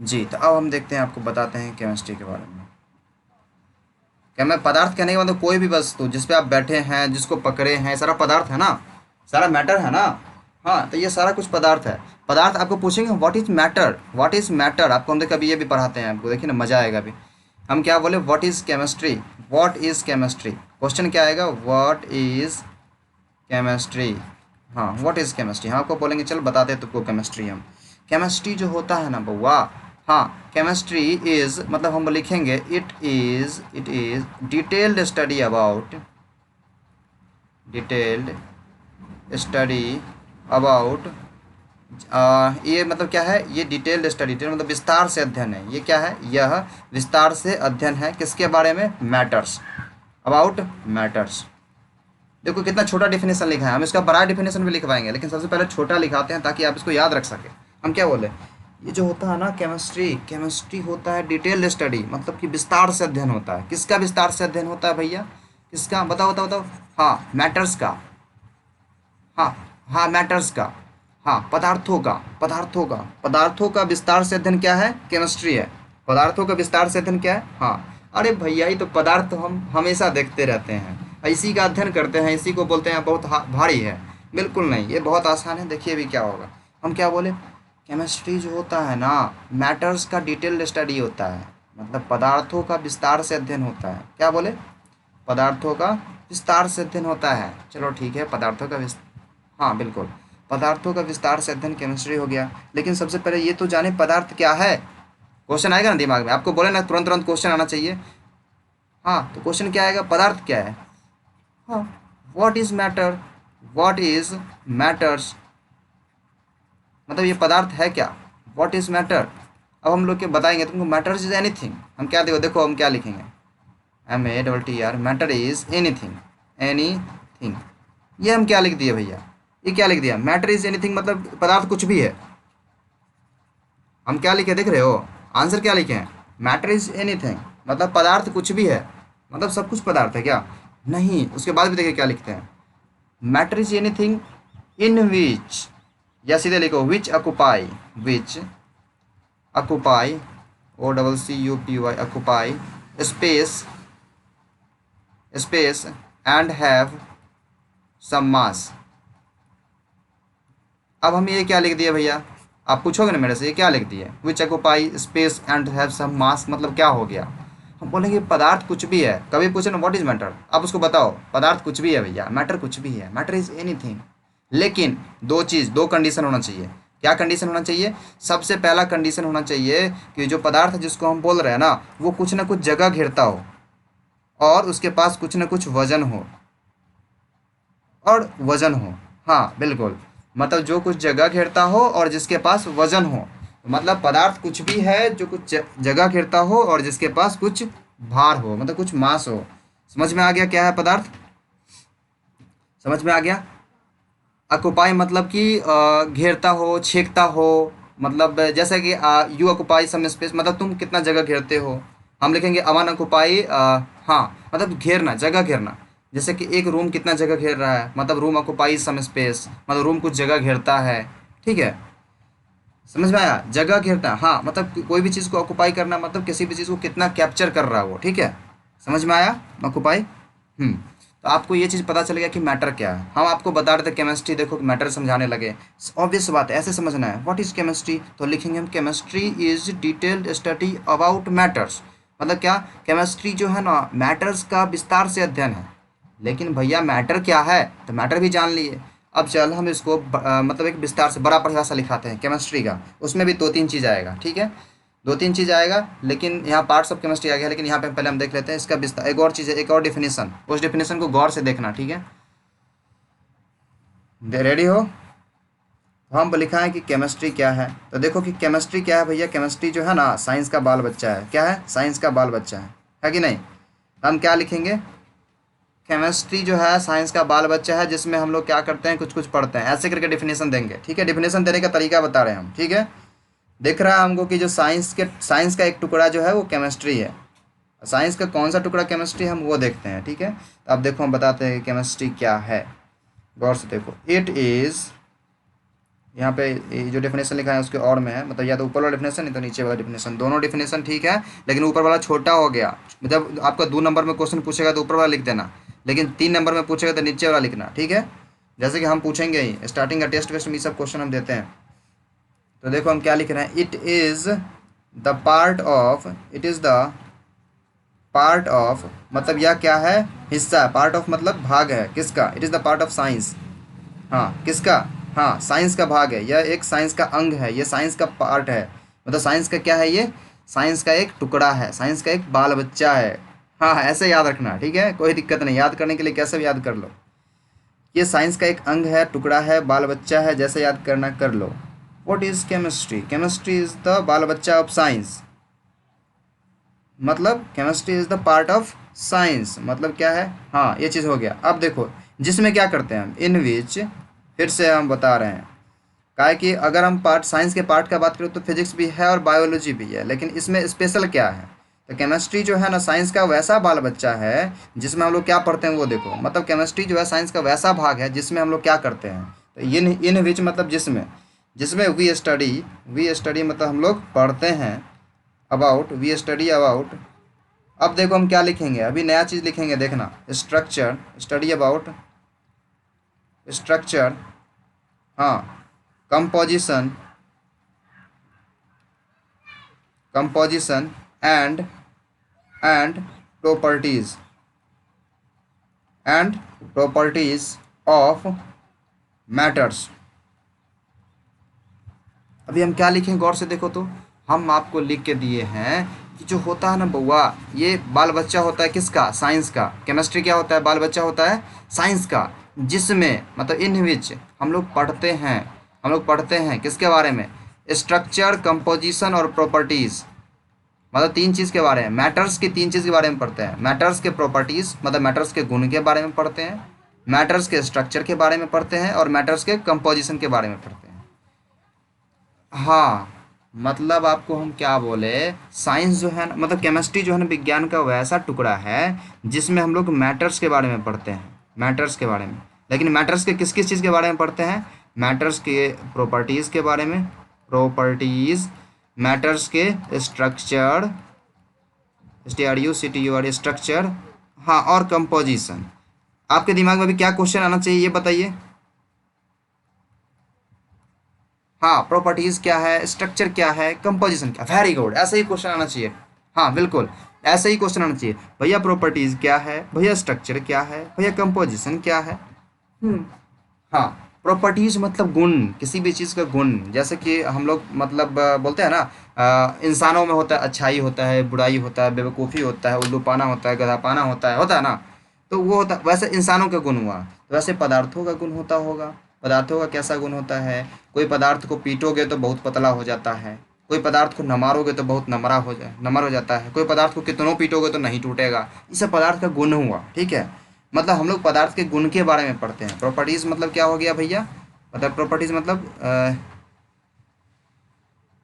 जी, तो अब हम देखते हैं, आपको बताते हैं केमिस्ट्री के बारे में। क्या मैं पदार्थ कहने के मतलब कोई भी वस्तु जिस पे आप बैठे हैं, जिसको पकड़े हैं, सारा पदार्थ है ना, सारा मैटर है ना। हाँ, तो ये सारा कुछ पदार्थ है। पदार्थ आपको पूछेंगे what is matter, what is matter, आपको हम कभी ये भी पढ़ाते हैं, आपको देखिए ना मजा आएगा अभी। हम क्या बोले, what is chemistry, what is chemistry, question क्या आएगा, व्हाट इज केमिस्ट्री। हाँ, व्हाट इज केमिस्ट्री, हाँ आपको बोलेंगे चल बताते हैं तुमको केमिस्ट्री हम। केमिस्ट्री जो होता है ना बउआ, हाँ केमिस्ट्री इज मतलब हम लिखेंगे it is detailed study about, detailed study about, ये मतलब क्या है, ये डिटेल्ड स्टडी मतलब विस्तार से अध्ययन है। ये क्या है, यह विस्तार से अध्ययन है किसके बारे में, मैटर्स, अबाउट मैटर्स। देखो कितना छोटा डिफिनेशन लिखा है, हम इसका बड़ा डिफिनेशन भी लिखवाएंगे लेकिन सबसे पहले छोटा लिखाते हैं ताकि आप इसको याद रख सकें। हम क्या बोले, ये जो होता है ना केमिस्ट्री, केमिस्ट्री होता है डिटेल्ड स्टडी, मतलब कि विस्तार से अध्ययन होता है। किसका विस्तार से अध्ययन होता है भैया, किसका, बताओ बताओ बताओ। हाँ मैटर्स का, हाँ हाँ मैटर्स का, हाँ पदार्थों का, पदार्थों का विस्तार से अध्ययन क्या है, केमिस्ट्री है। पदार्थों का विस्तार से अध्ययन क्या है, हाँ। अरे भैया ये तो पदार्थ तो हम हमेशा देखते रहते हैं, इसी का अध्ययन करते हैं, इसी को बोलते हैं बहुत भारी है। बिल्कुल नहीं, ये बहुत आसान है, देखिए अभी क्या होगा। हम क्या बोले, केमिस्ट्री जो होता है ना, मैटर्स का डिटेल्ड स्टडी होता है, मतलब पदार्थों का विस्तार से अध्ययन होता है। क्या बोले, पदार्थों का विस्तार से अध्ययन होता है। चलो ठीक है, पदार्थों का हाँ बिल्कुल, पदार्थों का विस्तार से अध्ययन केमिस्ट्री हो गया। लेकिन सबसे पहले ये तो जाने पदार्थ क्या है, क्वेश्चन आएगा ना दिमाग में, आपको बोले ना तुरंत तुरंत क्वेश्चन आना चाहिए। हाँ, तो क्वेश्चन क्या आएगा, पदार्थ क्या है। हाँ, what is matter, what is matters, मतलब ये पदार्थ है क्या, व्हाट इज मैटर। अब हम लोग के बताएंगे तुमको, मैटर्स इज एनीथिंग। हम क्या देखो देखो हम क्या लिखेंगे, MATTR, matter is anything, anything. ये हम क्या लिख दिए भैया, ये क्या लिख दिया, मैटर इज एनीथिंग मतलब पदार्थ कुछ भी है। हम क्या लिखे देख रहे हो, आंसर क्या लिखे हैं, मैटर इज एनीथिंग मतलब पदार्थ कुछ भी है, मतलब सब कुछ पदार्थ है क्या, नहीं। उसके बाद भी देखिए क्या लिखते हैं, matter is anything in which, या सीधे लिखो which occupy, which occupy, OCCUPY occupy space, space and have some mass. अब हम ये क्या लिख दिए भैया, आप पूछोगे ना मेरे से, ये क्या लिख दिए, which occupy space and have some mass, मतलब क्या हो गया। हम बोलेंगे पदार्थ कुछ भी है, कभी पूछे ना व्हाट इज मैटर, आप उसको बताओ पदार्थ कुछ भी है भैया, मैटर कुछ भी है, मैटर इज एनीथिंग। लेकिन दो चीज़, दो कंडीशन होना चाहिए। क्या कंडीशन होना चाहिए, सबसे पहला कंडीशन होना चाहिए कि जो पदार्थ जिसको हम बोल रहे हैं ना, वो कुछ ना कुछ जगह घेरता हो और उसके पास कुछ ना कुछ वजन हो, और वजन हो। हाँ बिल्कुल, मतलब जो कुछ जगह घेरता हो और जिसके पास वजन हो, मतलब पदार्थ कुछ भी है जो कुछ जगह घेरता हो और जिसके पास कुछ भार हो, मतलब कुछ मास हो। समझ में आ गया क्या है पदार्थ, समझ में आ गया। अकुपाई मतलब कि घेरता हो, छेकता हो, मतलब जैसे कि यू अकुपाई सम स्पेस, मतलब तुम कितना जगह घेरते हो। हम लिखेंगे अवन अकुपाई, हाँ मतलब घेरना, जगह घेरना। जैसे कि एक रूम कितना जगह घेर रहा है, मतलब रूम अकुपाई सम स्पेस, मतलब रूम कुछ जगह घेरता है। ठीक है, समझ में आया, जगह घेरता है। हाँ मतलब कोई भी चीज़ को ऑक्युपाई करना, मतलब किसी भी चीज़ को कितना कैप्चर कर रहा है वो। ठीक है, समझ में आया ऑक्युपाई। तो आपको ये चीज़ पता चल गया कि मैटर क्या है। हम आपको बता रहे थे केमिस्ट्री, देखो मैटर समझाने लगे। ऑब्वियस बात है, ऐसे समझना है, व्हाट इज़ केमिस्ट्री, तो लिखेंगे हम chemistry is detailed study about matters. मतलब क्या, केमिस्ट्री जो है ना मैटर्स का विस्तार से अध्ययन है। लेकिन भैया मैटर क्या है, तो मैटर भी जान लिए। अब चल हम इसको मतलब एक विस्तार से बड़ा परिभाषा लिखाते हैं केमिस्ट्री का, उसमें भी दो तीन चीज़ आएगा। ठीक है, दो तीन चीज़ आएगा, लेकिन यहाँ पार्ट्स ऑफ केमिस्ट्री आ गया, लेकिन यहाँ पे पहले हम देख लेते हैं इसका विस्तार। एक और चीज़ है, एक और डिफिनेशन, उस डिफिनेशन को गौर से देखना, ठीक है। रेडी हो? तो हम लिखा है कि केमिस्ट्री क्या है, तो देखो कि केमिस्ट्री क्या है भैया। केमिस्ट्री जो है ना, साइंस का बाल बच्चा है। क्या है? साइंस का बाल बच्चा है कि नहीं? हम क्या लिखेंगे? केमिस्ट्री जो है साइंस का बाल बच्चा है, जिसमें हम लोग क्या करते हैं, कुछ कुछ पढ़ते हैं, ऐसे करके डिफिनेशन देंगे, ठीक है। डिफिनेशन देने का तरीका बता रहे हैं हम, ठीक है। दिख रहा है हमको कि जो साइंस का एक टुकड़ा जो है वो केमिस्ट्री है। साइंस का कौन सा टुकड़ा केमिस्ट्री, हम वो देखते हैं, ठीक है। तो अब देखो हम बताते हैं कि केमिस्ट्री क्या है, गौर से देखो। इट इज़, यहाँ पे ये जो डेफिनेशन लिखा है उसके और में है, मतलब या तो ऊपर वाला डेफिनेशन नहीं तो नीचे वाला डेफिनेशन, दोनों डेफिनेशन ठीक है, लेकिन ऊपर वाला छोटा हो गया। मतलब आपका 2 नंबर में क्वेश्चन पूछेगा तो ऊपर वाला लिख देना, लेकिन 3 नंबर में पूछेगा तो नीचे वाला लिखना, ठीक है। जैसे कि हम पूछेंगे ही स्टार्टिंग का टेस्ट वेस्ट में, ये सब क्वेश्चन हम देते हैं। तो देखो हम क्या लिख रहे हैं, it is the part of, it is the part of, मतलब यह क्या है, हिस्सा। पार्ट ऑफ मतलब भाग है, किसका? It is the part of science. हाँ, किसका? हाँ, साइंस का भाग है, यह एक साइंस का अंग है, ये साइंस का पार्ट है। मतलब साइंस का क्या है, ये साइंस का एक टुकड़ा है, साइंस का एक बाल बच्चा है। हाँ, ऐसे याद रखना, ठीक है, कोई दिक्कत नहीं, याद करने के लिए कैसे भी याद कर लो। ये साइंस का एक अंग है, टुकड़ा है, बाल बच्चा है, जैसे याद करना कर लो। What is chemistry? Chemistry is the बाल बच्चा ऑफ साइंस। मतलब chemistry is the part of science, मतलब क्या है? हाँ, ये चीज़ हो गया। अब देखो जिसमें क्या करते हैं हम, इन विच, फिर से हम बता रहे हैं, क्या है कि अगर हम पार्ट साइंस के पार्ट का बात करें तो फिजिक्स भी है और बायोलॉजी भी है, लेकिन इसमें स्पेशल क्या है? तो केमिस्ट्री जो है ना, साइंस का वैसा बाल बच्चा है जिसमें हम लोग क्या पढ़ते हैं वो देखो। मतलब केमिस्ट्री जो है साइंस का वैसा भाग है जिसमें हम लोग क्या करते हैं, तो इन विच मतलब जिसमें, जिसमें वी स्टडी मतलब हम लोग पढ़ते हैं, अबाउट, वी स्टडी अबाउट। अब देखो हम क्या लिखेंगे, अभी नया चीज़ लिखेंगे, देखना। स्ट्रक्चर, स्टडी अबाउट स्ट्रक्चर, हाँ, composition, composition and and properties, and properties of matters. अभी हम क्या लिखें, गौर से देखो। तो हम आपको लिख के दिए हैं कि जो होता है ना बउआ, ये बाल बच्चा होता है किसका? साइंस का। केमिस्ट्री क्या होता है? बाल बच्चा होता है साइंस का, जिसमें मतलब इन विच हम लोग पढ़ते हैं, हम लोग पढ़ते हैं किसके बारे में? स्ट्रक्चर, कंपोजिशन और प्रॉपर्टीज़। मतलब 3 चीज़ के बारे में, मैटर्स की 3 चीज़ के बारे में पढ़ते हैं। मैटर्स के प्रॉपर्टीज़ मतलब मैटर्स के गुण के बारे में पढ़ते हैं, मैटर्स के स्ट्रक्चर के बारे में पढ़ते हैं, और मैटर्स के कंपोजिशन के बारे में पढ़ते हैं। हाँ, मतलब आपको हम क्या बोले, साइंस जो है ना, मतलब केमिस्ट्री जो है ना, विज्ञान का वैसा टुकड़ा है जिसमें हम लोग मैटर्स के बारे में पढ़ते हैं, मैटर्स के बारे में। लेकिन मैटर्स के किस किस चीज़ के बारे में पढ़ते हैं? मैटर्स के प्रॉपर्टीज़ के बारे में, प्रॉपर्टीज़, मैटर्स के स्ट्रक्चर, STRUCTUR स्ट्रक्चर, हाँ, और कंपोजिशन। आपके दिमाग में अभी क्या क्वेश्चन आना चाहिए ये बताइए। हाँ, प्रॉपर्टीज़ क्या है, स्ट्रक्चर क्या है, कंपोजिशन क्या, वेरी गुड, ऐसे ही क्वेश्चन आना चाहिए। हाँ बिल्कुल, ऐसे ही क्वेश्चन आना चाहिए। भैया प्रॉपर्टीज़ क्या है, भैया स्ट्रक्चर क्या है, भैया कंपोजिशन क्या है। हम्म, हाँ, प्रॉपर्टीज़ मतलब गुण, किसी भी चीज़ का गुण। जैसे कि हम लोग मतलब बोलते हैं ना, इंसानों में होता है अच्छाई, होता है बुराई, होता है बेवकूफ़ी, होता है उल्लूपाना, होता है गधापाना, होता है ना। तो वो होता, वैसे इंसानों का गुण हुआ, तो वैसे पदार्थों का गुण होता होगा। पदार्थों का कैसा गुण होता है? कोई पदार्थ को पीटोगे तो बहुत पतला हो जाता है, कोई पदार्थ को नमारोगे तो बहुत नमर हो जाता है, कोई पदार्थ को कितनों पीटोगे तो नहीं टूटेगा। ये सब पदार्थ का गुण हुआ, ठीक है। मतलब हम लोग पदार्थ के गुण के बारे में पढ़ते हैं। प्रॉपर्टीज़ मतलब क्या हो गया भैया? मतलब प्रॉपर्टीज़ मतलब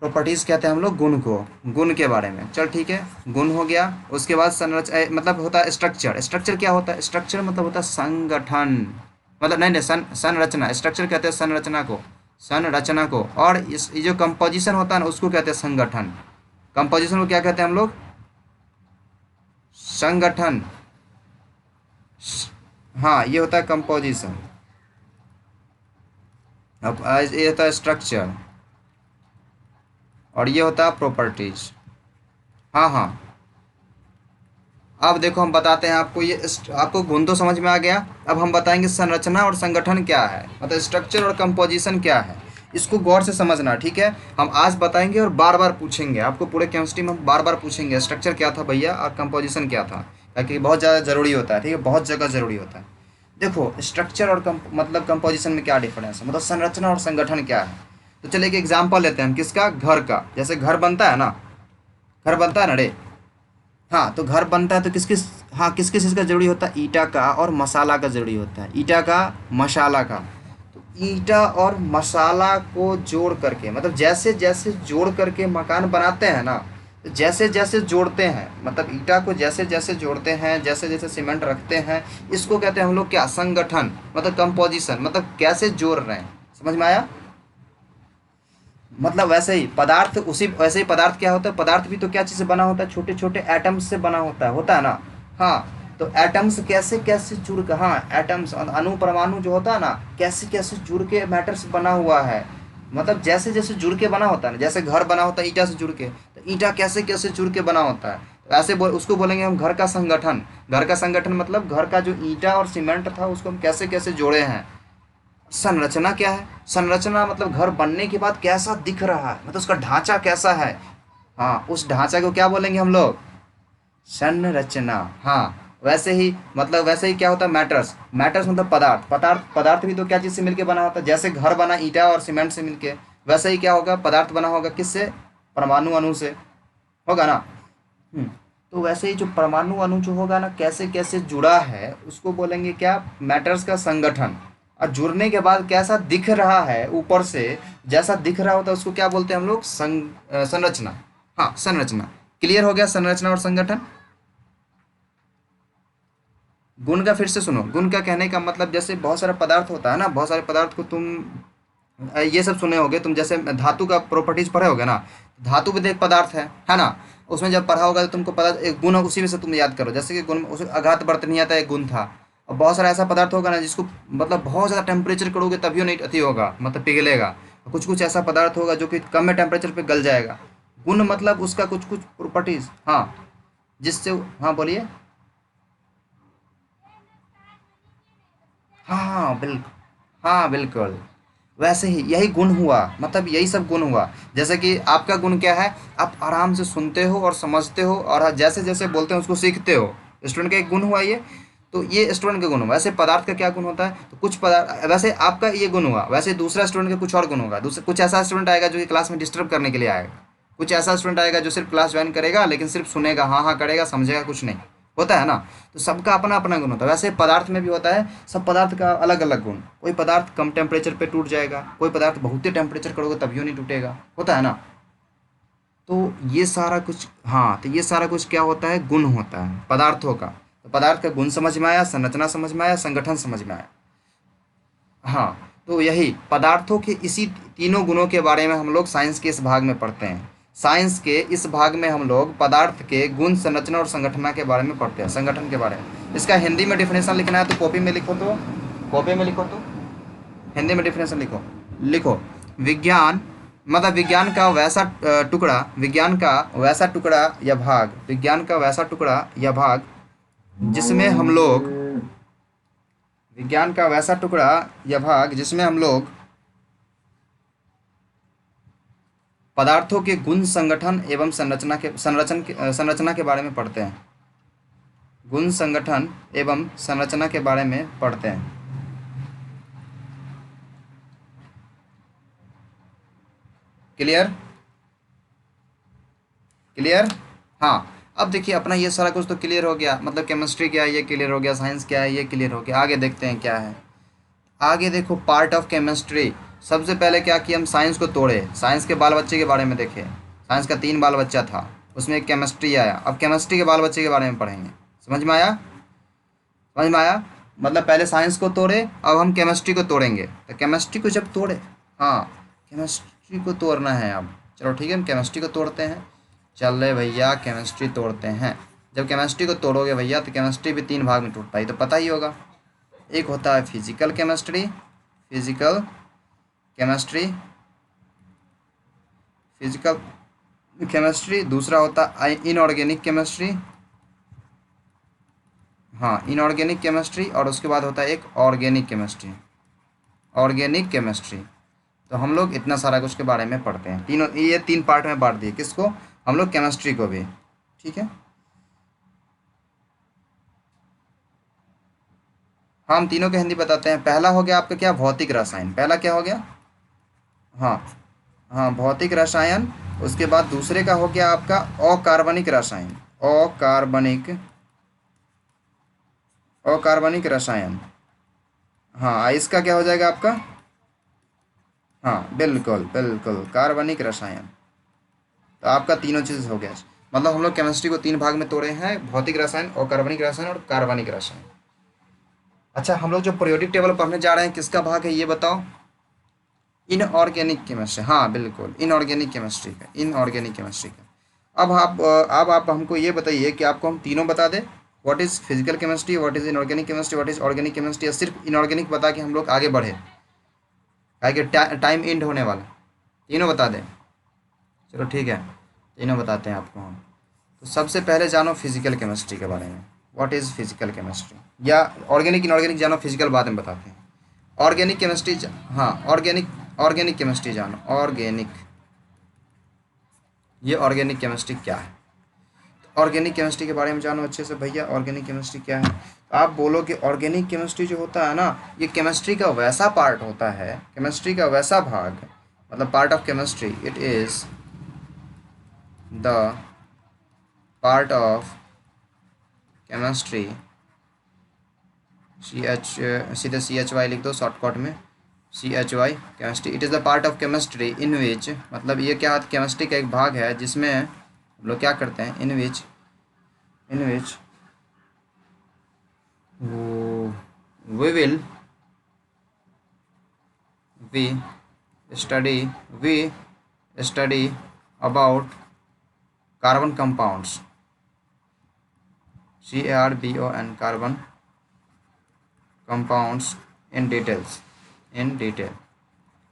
प्रॉपर्टीज़ कहते हैं हम लोग गुण को, गुण के बारे में। चल ठीक है, गुण हो गया। उसके बाद मतलब होता है स्ट्रक्चर। स्ट्रक्चर क्या होता है? स्ट्रक्चर मतलब होता है संगठन, मतलब नहीं नहीं, संरचना। स्ट्रक्चर कहते हैं संरचना को, संरचना को। और इस ये जो कंपोजिशन होता है ना, उसको कहते हैं संगठन। कंपोजिशन को क्या कहते हैं हम लोग? संगठन। हाँ, ये होता है कंपोजिशन। अब ये होता है स्ट्रक्चर, और ये होता है प्रॉपर्टीज। हाँ हाँ, अब देखो हम बताते हैं आपको, ये आपको गुण तो समझ में आ गया। अब हम बताएंगे संरचना और संगठन क्या है, मतलब स्ट्रक्चर और कंपोजिशन क्या है। इसको गौर से समझना, ठीक है। हम आज बताएंगे और बार बार पूछेंगे आपको, पूरे केमिस्ट्री में हम बार बार पूछेंगे स्ट्रक्चर क्या था भैया और कंपोजिशन क्या था, ताकि बहुत ज़्यादा ज़रूरी होता है, ठीक है, बहुत जगह ज़रूरी होता है। देखो स्ट्रक्चर और मतलब कंपोजिशन में क्या डिफरेंस है, मतलब संरचना और संगठन क्या है। तो चलिए एक एग्जाम्पल लेते हैं हम किसका, घर का। जैसे घर बनता है ना, घर बनता है ना रे। हाँ तो घर बनता है तो किस किस, हाँ किस किस इसका जरूरी होता है, ईटा का और मसाला का जरूरी होता है, ईटा का मसाला का। तो ईटा और मसाला को जोड़ करके, मतलब जैसे जैसे जोड़ करके मकान बनाते हैं ना, तो जैसे जैसे जोड़ते हैं, मतलब ईटा को जैसे जैसे जोड़ते हैं, जैसे जैसे सीमेंट रखते हैं, इसको कहते हैं हम लोग क्या, संगठन, मतलब कंपोजिशन, मतलब कैसे जोड़ रहे हैं। समझ में आया। मतलब वैसे ही पदार्थ, उसी वैसे ही पदार्थ क्या होता है, पदार्थ भी तो क्या चीज़ से बना होता है, छोटे छोटे एटम्स से बना होता है ना। हाँ तो एटम्स कैसे कैसे जुड़ के, हाँ एटम्स अणु परमाणु जो होता है ना, कैसे कैसे जुड़ के मैटर से बना हुआ है, मतलब जैसे जैसे जुड़ के बना होता है ना, जैसे घर बना होता है ईटा से जुड़ के, तो ईटा कैसे कैसे जुड़ के बना होता है, तो ऐसे उसको बोलेंगे हम घर का संगठन। घर का संगठन मतलब घर का जो ईटा और सीमेंट था उसको हम कैसे कैसे जोड़े हैं। संरचना क्या है, संरचना मतलब घर बनने के बाद कैसा दिख रहा है, मतलब उसका ढांचा कैसा है। हाँ उस ढांचा को क्या बोलेंगे हम लोग, संरचना। हाँ वैसे ही मतलब वैसे ही क्या होता है, मैटर्स, मैटर्स मतलब पदार्थ, पदार्थ भी तो क्या चीज़ से मिलके बना होता है, जैसे घर बना ईटा और सीमेंट से मिलके, वैसे ही क्या होगा, पदार्थ बना होगा किससे, परमाणु अणु से, होगा ना। हम्म, तो वैसे ही जो परमाणु अणु जो होगा ना, कैसे कैसे जुड़ा है, उसको बोलेंगे क्या, मैटर्स का संगठन। और जुड़ने के बाद कैसा दिख रहा है ऊपर से, जैसा दिख रहा होता है उसको क्या बोलते हैं हम लोग, संरचना। हाँ संरचना। क्लियर हो गया संरचना और संगठन। गुण का फिर से सुनो, गुण का कहने का मतलब जैसे बहुत सारा पदार्थ होता है ना, बहुत सारे पदार्थ को तुम ये सब सुने होगे तुम, जैसे धातु का प्रॉपर्टीज पढ़े होगे ना, धातु भी तो एक पदार्थ है ना। उसमें जब पढ़ा होगा तो तुमको पता, एक गुण उसी में से तुम याद करो, जैसे कि गुण उस आघात बर्तनीयता था एक गुण था। और बहुत सारा ऐसा पदार्थ होगा ना जिसको मतलब बहुत ज़्यादा टेम्परेचर करोगे तभी नहीं अति होगा, मतलब पिघलेगा। कुछ कुछ ऐसा पदार्थ होगा जो कि कम में टेम्परेचर पे गल जाएगा। गुण मतलब उसका कुछ कुछ प्रॉपर्टीज, हाँ जिससे, हाँ बोलिए। हाँ हाँ बिल्कुल, हाँ बिल्कुल। वैसे ही यही गुण हुआ, मतलब यही सब गुण हुआ। जैसे कि आपका गुण क्या है, आप आराम से सुनते हो और समझते हो और जैसे जैसे बोलते हैं उसको सीखते हो। स्टूडेंट का एक गुण हुआ ये। तो ये स्टूडेंट का गुण हुआ। वैसे पदार्थ का क्या गुण होता है, तो कुछ पदार्थ, वैसे आपका ये गुण हुआ, वैसे दूसरा स्टूडेंट का कुछ और गुण होगा। दूसरा कुछ ऐसा स्टूडेंट आएगा जो कि क्लास में डिस्टर्ब करने के लिए आएगा। कुछ ऐसा स्टूडेंट आएगा जो सिर्फ क्लास ज्वाइन करेगा लेकिन सिर्फ सुनेगा, हाँ हाँ करेगा, समझेगा कुछ नहीं, होता है ना। तो सबका अपना अपना गुण होता है। वैसे पदार्थ में भी होता है, सब पदार्थ का अलग अलग गुण। कोई पदार्थ कम टेम्परेचर पे टूट जाएगा, कोई पदार्थ बहुत ही टेम्परेचर करोगे तभी नहीं टूटेगा, होता है ना। तो ये सारा कुछ, हाँ तो ये सारा कुछ क्या होता है, गुण होता है पदार्थों का। तो पदार्थ का गुण समझ में आया, संरचना समझ में आया, संगठन समझ में आया। हाँ तो यही पदार्थों के इसी तीनों गुणों के बारे में हम लोग साइंस के इस भाग में पढ़ते हैं। साइंस के इस भाग में हम लोग पदार्थ के गुण, संरचना और संगठन के बारे में पढ़ते हैं, संगठन के बारे में। इसका हिंदी में डिफिनेशन लिखना है तो कॉपी में लिखो, तो कॉपी में लिखो, तो हिंदी में डिफिनेशन लिखो। लिखो, विज्ञान मतलब विज्ञान का वैसा टुकड़ा, विज्ञान का वैसा टुकड़ा या भाग, विज्ञान का वैसा टुकड़ा या भाग जिसमें हम लोग, विज्ञान का वैसा टुकड़ा या भाग जिसमें हम लोग पदार्थों के गुण, संगठन एवं संरचना के बारे में पढ़ते हैं। गुण, संगठन एवं संरचना के बारे में पढ़ते हैं। Clear, clear. हाँ अब देखिए अपना ये सारा कुछ तो क्लियर हो गया, मतलब केमिस्ट्री क्या है ये क्लियर हो गया, साइंस क्या है ये क्लियर हो गया। आगे देखते हैं क्या है। आगे देखो पार्ट ऑफ केमिस्ट्री। सबसे पहले क्या किया, हम साइंस को तोड़े, साइंस के बाल बच्चे के बारे में देखे। साइंस का 3 बाल बच्चा था, उसमें एक केमिस्ट्री आया। अब केमिस्ट्री के बाल बच्चे के बारे में पढ़ेंगे। समझ में आया, समझ में आया। मतलब पहले साइंस को तोड़े, अब हम केमिस्ट्री को तोड़ेंगे। तो केमिस्ट्री को जब तोड़े, हाँ केमिस्ट्री को तोड़ना है अब। चलो ठीक है, हम केमिस्ट्री को तोड़ते हैं। चल रहे भैया केमिस्ट्री तोड़ते हैं। जब केमिस्ट्री को तोड़ोगे भैया तो केमिस्ट्री भी 3 भाग में टूटता है, तो पता ही होगा। एक होता है physical chemistry, physical chemistry, physical chemistry. दूसरा होता है इनऑर्गेनिक केमिस्ट्री, हाँ इनऑर्गेनिक केमिस्ट्री। और उसके बाद होता है एक ऑर्गेनिक केमिस्ट्री, ऑर्गेनिक केमिस्ट्री। तो हम लोग इतना सारा कुछ के बारे में पढ़ते हैं। तीनों ये 3 पार्ट में बांट दिए, किसको? हम लोग केमिस्ट्री को भी। ठीक है, हम तीनों के हिंदी बताते हैं। पहला हो गया आपका क्या? भौतिक रसायन। पहला क्या हो गया? हाँ, हाँ भौतिक रसायन। उसके बाद दूसरे का हो गया आपका अकार्बनिक रसायन। अकार्बनिक अकार्बनिक रसायन। हाँ, इसका क्या हो जाएगा आपका? हाँ बिल्कुल बिल्कुल, कार्बनिक रसायन। तो आपका तीनों चीज़ हो गया। मतलब हम लोग केमिस्ट्री को 3 भाग में तोड़े हैं, भौतिक रसायन, अकार्बनिक रसायन और कार्बनिक रसायन। अच्छा, हम लोग जो पीरियोडिक टेबल पढ़ने जा रहे हैं किसका भाग है ये बताओ? Inorganic chemistry. हाँ बिल्कुल, इनऑर्गेनिक केमिस्ट्री का, इनऑर्गेनिक केमिस्ट्री का। अब आप हमको ये बताइए कि आपको हम तीनों बता दें, what is physical chemistry, what is inorganic chemistry, what is organic chemistry, या सिर्फ इनऑर्गेनिक बता के हम लोग आगे बढ़े? आगे टाइम एंड होने वाला। तीनों बता दें? चलो ठीक है, तीनों बताते हैं आपको हम। तो सबसे पहले जानो फिजिकल केमिस्ट्री के बारे में। What is physical chemistry? या ऑर्गेनिक इनऑर्गेनिक जानो, फिजिकल बाद में बताते हैं। ऑर्गेनिक केमिस्ट्री, हाँ ऑर्गेनिक, ऑर्गेनिक केमिस्ट्री जानो, ऑर्गेनिक। ये ऑर्गेनिक केमिस्ट्री क्या है? ऑर्गेनिक केमिस्ट्री के बारे में जानो अच्छे से भैया। ऑर्गेनिक केमिस्ट्री क्या है? आप बोलो कि ऑर्गेनिक केमिस्ट्री जो होता है ना, ये केमिस्ट्री का वैसा पार्ट होता है, केमिस्ट्री का वैसा भाग, मतलब part of chemistry, it is the part of chemistry, सीधे CHY लिख दो शॉर्टकट में, CHY chemistry. It is the part of chemistry in which, मतलब ये क्या, केमिस्ट्री का एक भाग है जिसमें हम लोग क्या करते हैं, in which we will we study we study about carbon compounds, CARBON, carbon compounds in detail.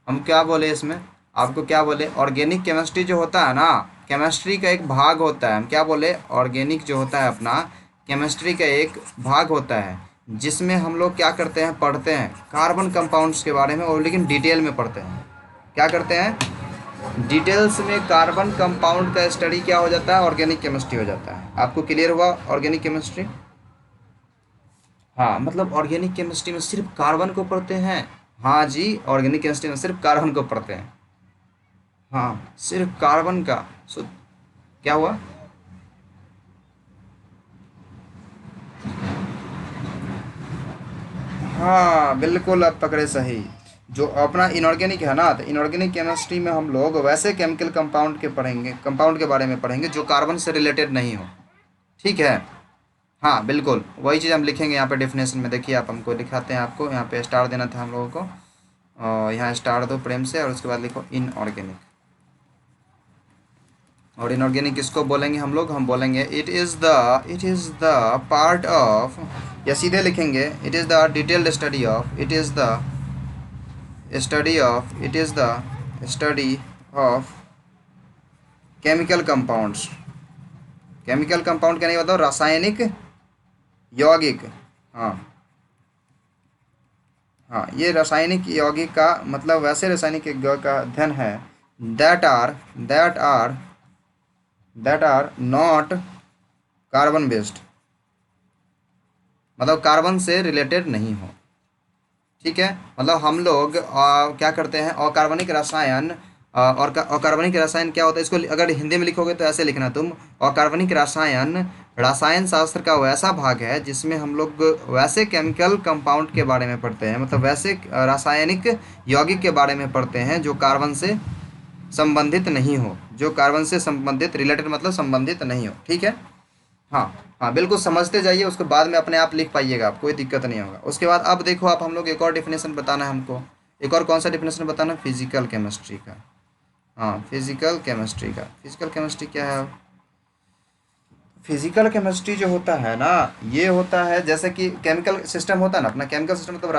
हम क्या बोले इसमें, आपको क्या बोले? ऑर्गेनिक केमिस्ट्री जो होता है ना, केमिस्ट्री का एक भाग होता है। हम क्या बोले? ऑर्गेनिक जो होता है अपना, केमिस्ट्री का एक भाग होता है जिसमें हम लोग क्या करते हैं, पढ़ते हैं कार्बन कंपाउंड्स के बारे में, और लेकिन डिटेल में पढ़ते हैं। क्या करते हैं? डिटेल्स में कार्बन कंपाउंड का स्टडी क्या हो जाता है? ऑर्गेनिक केमिस्ट्री हो जाता है। आपको क्लियर हुआ ऑर्गेनिक केमिस्ट्री? हाँ, मतलब ऑर्गेनिक केमिस्ट्री में सिर्फ कार्बन को पढ़ते हैं। हाँ जी, ऑर्गेनिक केमिस्ट्री में सिर्फ कार्बन को पढ़ते हैं। हाँ, सिर्फ कार्बन का। सो क्या हुआ? हाँ बिल्कुल, आप पकड़े सही। जो अपना इनऑर्गेनिक है ना, तो इनऑर्गेनिक केमिस्ट्री में हम लोग वैसे केमिकल कंपाउंड के पढ़ेंगे, कंपाउंड के बारे में पढ़ेंगे जो कार्बन से रिलेटेड नहीं हो। ठीक है, हाँ बिल्कुल वही चीज़ हम लिखेंगे यहाँ पे डेफिनेशन में। देखिए आप, हमको दिखाते हैं, आपको यहाँ पे स्टार देना था हम लोगों को, और यहाँ स्टार दो प्रेम से, और उसके बाद लिखो इनऑर्गेनिक। और इनऑर्गेनिक किसको बोलेंगे हम लोग? हम बोलेंगे it is the part of, या सीधे लिखेंगे it is the detailed study of, it is the study of chemical compounds. Chemical compound क्या नहीं बताओ? रासायनिक यौगिक। हाँ, हाँ ये रासायनिक यौगिक का मतलब वैसे रासायनिक यौगिक का अध्ययन है that are that are that are not carbon based, मतलब कार्बन से रिलेटेड नहीं हो। ठीक है, मतलब हम लोग क्या करते हैं, अकार्बनिक रसायन, और अकार्बनिक रसायन क्या होता है, इसको अगर हिंदी में लिखोगे तो ऐसे लिखना तुम, अकार्बनिक रसायन रसायन शास्त्र का वैसा भाग है जिसमें हम लोग वैसे केमिकल कंपाउंड के बारे में पढ़ते हैं, मतलब वैसे रासायनिक यौगिक के बारे में पढ़ते हैं जो कार्बन से संबंधित नहीं हो, जो कार्बन से संबंधित, रिलेटेड मतलब संबंधित नहीं हो। ठीक है, हाँ, हाँ बिल्कुल समझते जाइए, उसके बाद में अपने आप लिख पाइएगा, आप कोई दिक्कत नहीं होगा। उसके बाद अब देखो आप, हम लोग एक और डेफिनेशन बताना है हमको। एक और कौन सा डेफिनेशन बताना? फिजिकल केमिस्ट्री का। हाँ, फिजिकल केमिस्ट्री का। फिजिकल केमिस्ट्री क्या है? फिजिकल केमिस्ट्री जो होता है ना, ये होता है जैसे कि केमिकल सिस्टम होता है ना अपना, केमिकल सिस्टम मतलब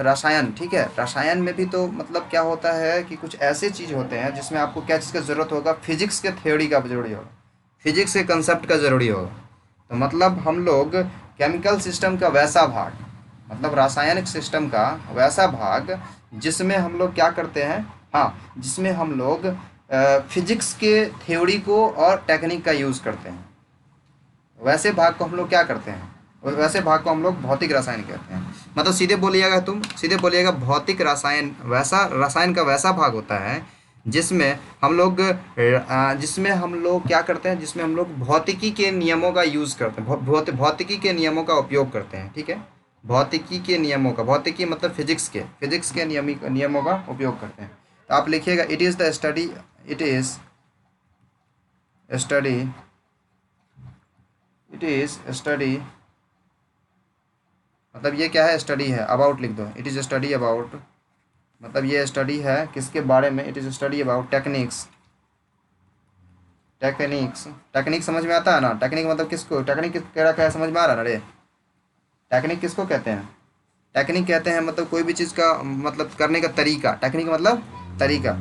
रसायन। ठीक है, रसायन में भी तो मतलब क्या होता है कि कुछ ऐसे चीज़ होते हैं जिसमें आपको क्या चीज़ का ज़रूरत होगा? फिजिक्स के थ्योरी का ज़रूरी होगा, फिजिक्स के कंसेप्ट का ज़रूरी होगा। तो मतलब हम लोग केमिकल सिस्टम का वैसा भाग, मतलब रासायनिक सिस्टम का वैसा भाग जिसमें हम लोग क्या करते हैं, हाँ, जिसमें हम लोग फिजिक्स के थ्योरी को और टेक्निक का यूज़ करते हैं, वैसे भाग को हम लोग क्या करते हैं, वैसे भाग को हम लोग भौतिक रसायन कहते हैं। मतलब सीधे बोलिएगा भौतिक रसायन, वैसा रसायन का वैसा भाग होता है जिसमें जिसमें हम लोग क्या करते हैं, जिसमें हम लोग भौतिकी के नियमों का यूज़ करते हैं, भौतिकी के नियमों का उपयोग करते हैं, ठीक है। भौतिकी के नियमों का, भौतिकी मतलब फिजिक्स के नियमों का उपयोग करते हैं। तो आप लिखिएगा it is study it is study, मतलब ये क्या है, स्टडी है, अबाउट लिख दो, इट इज़ स्टडी अबाउट, मतलब ये स्टडी है किसके बारे में, it is study about techniques समझ में आता है ना। टेक्निक मतलब किसको, टेक्निक कह रहा, क्या समझ में आ रहा है ना रे। टेक्निक किसको कहते हैं, टेक्निक कहते हैं मतलब कोई भी चीज़ का मतलब करने का तरीका, टेक्निक मतलब तरीका,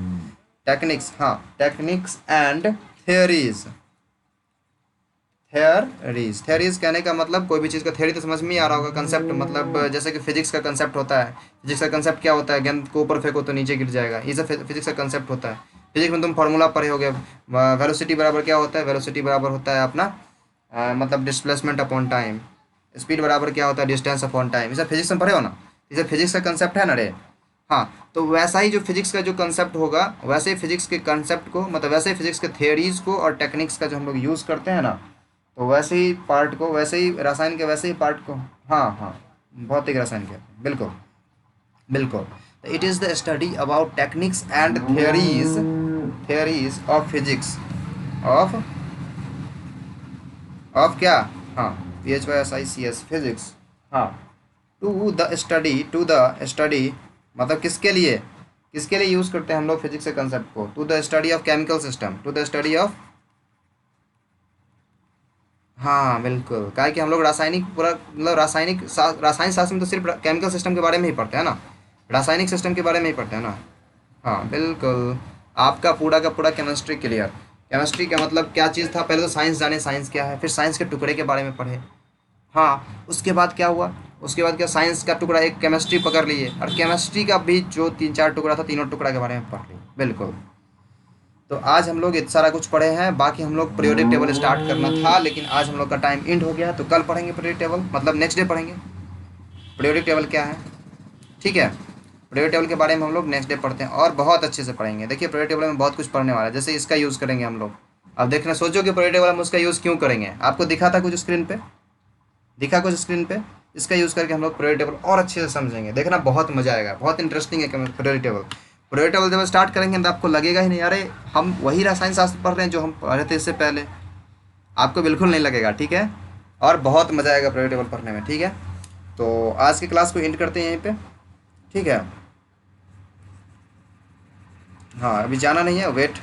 टेक्निक्स, हाँ, टेक्निक्स एंड थियरीज। थेयरीज कहने का मतलब कोई भी चीज़ का थ्योरी तो समझ में ही आ रहा होगा, कंसेप्ट, मतलब जैसे कि फिजिक्स का कंसेप्ट होता है। फिजिक्स का कंसेप्ट क्या होता है, गेंद को ऊपर फेंको तो नीचे गिर जाएगा, ये सब फिजिक्स का कंसेप्ट होता है। फिजिक्स में तुम फार्मूला पढ़े होगे, वेलोसिटी बराबर क्या होता है, वेलोसिटी बराबर होता है अपना मतलब डिस्प्लेसमेंट अपॉन टाइम, स्पीड बराबर क्या होता है, डिस्टेंस अपॉन टाइम, ये सब फिजिक्स में पढ़े हो ना, ये सब फिजिक्स का कंसेप्ट है ना रे। हाँ, तो वैसा ही जो फिजिक्स का जो कंसेप्ट होगा, वैसे ही फिजिक्स के कंसेप्ट को, मतलब वैसे ही फिजिक्स के थियरीज को और टेक्निक्स का जो हम लोग यूज़ करते हैं ना, तो वैसे ही पार्ट को, वैसे ही रसायन के वैसे ही पार्ट को, हाँ हाँ, भौतिक रसायन कहते हैं, बिल्कुल बिल्कुल। It is the study about techniques and theories of physics, of of क्या, हाँ, PHYSICS फिजिक्स, हाँ, टू द स्टडी मतलब किसके लिए यूज़ करते हैं हम लोग फिजिक्स के कंसेप्ट को, to the study of chemical system, to the study of, हाँ बिल्कुल, क्या है कि हम लोग रासायनिक पूरा मतलब रासायनिक शास्त्र में तो सिर्फ केमिकल सिस्टम के बारे में ही पढ़ते हैं ना, रासायनिक सिस्टम के बारे में ही पढ़ते हैं ना। हाँ बिल्कुल, आपका पूरा का पूरा केमिस्ट्री क्लियर। केमिस्ट्री का मतलब क्या चीज़ था, पहले तो साइंस जाने साइंस क्या है, फिर साइंस के टुकड़े के बारे में पढ़े। हाँ, उसके बाद क्या हुआ, उसके बाद क्या, साइंस का टुकड़ा एक केमिस्ट्री पकड़ लिए, और केमिस्ट्री का भी जो तीन चार टुकड़ा था, तीनों टुकड़ा के बारे में पढ़ लिए, बिल्कुल। तो आज हम लोग इतना सारा कुछ पढ़े हैं, बाकी हम लोग पीरियोडिक टेबल स्टार्ट करना था, लेकिन आज हम लोग का टाइम एंड हो गया है, तो कल पढ़ेंगे पीरियोडिक टेबल, मतलब नेक्स्ट डे पढ़ेंगे पीरियोडिक टेबल क्या है, ठीक है। पीरियोडिक टेबल के बारे में हम लोग नेक्स्ट डे पढ़ते हैं और बहुत अच्छे से पढ़ेंगे। देखिए पीरियोडिक टेबल में बहुत कुछ पढ़ने वाला है, जैसे इसका यूज़ करेंगे हम लोग। अब देखना, सोचो कि पीरियोडिक टेबल हम उसका यूज़ क्यों करेंगे, आपको दिखा था कुछ स्क्रीन पे, दिखा कुछ स्क्रीन पे, इसका यूज़ करके हम लोग पीरियोडिक टेबल और अच्छे से समझेंगे, देखना बहुत मज़ा आएगा, बहुत इंटरेस्टिंग है पीरियोडिक टेबल। पीरियोडिक टेबल जब स्टार्ट करेंगे तो आपको लगेगा ही नहीं, अरे हम वही रसायन शास्त्र पढ़ रहे हैं जो हम पढ़े थे इससे पहले, आपको बिल्कुल नहीं लगेगा, ठीक है। और बहुत मज़ा आएगा पीरियोडिक टेबल पढ़ने में, ठीक है। तो आज की क्लास को एंड करते हैं यहीं पे, ठीक है। हाँ, अभी जाना नहीं है, वेट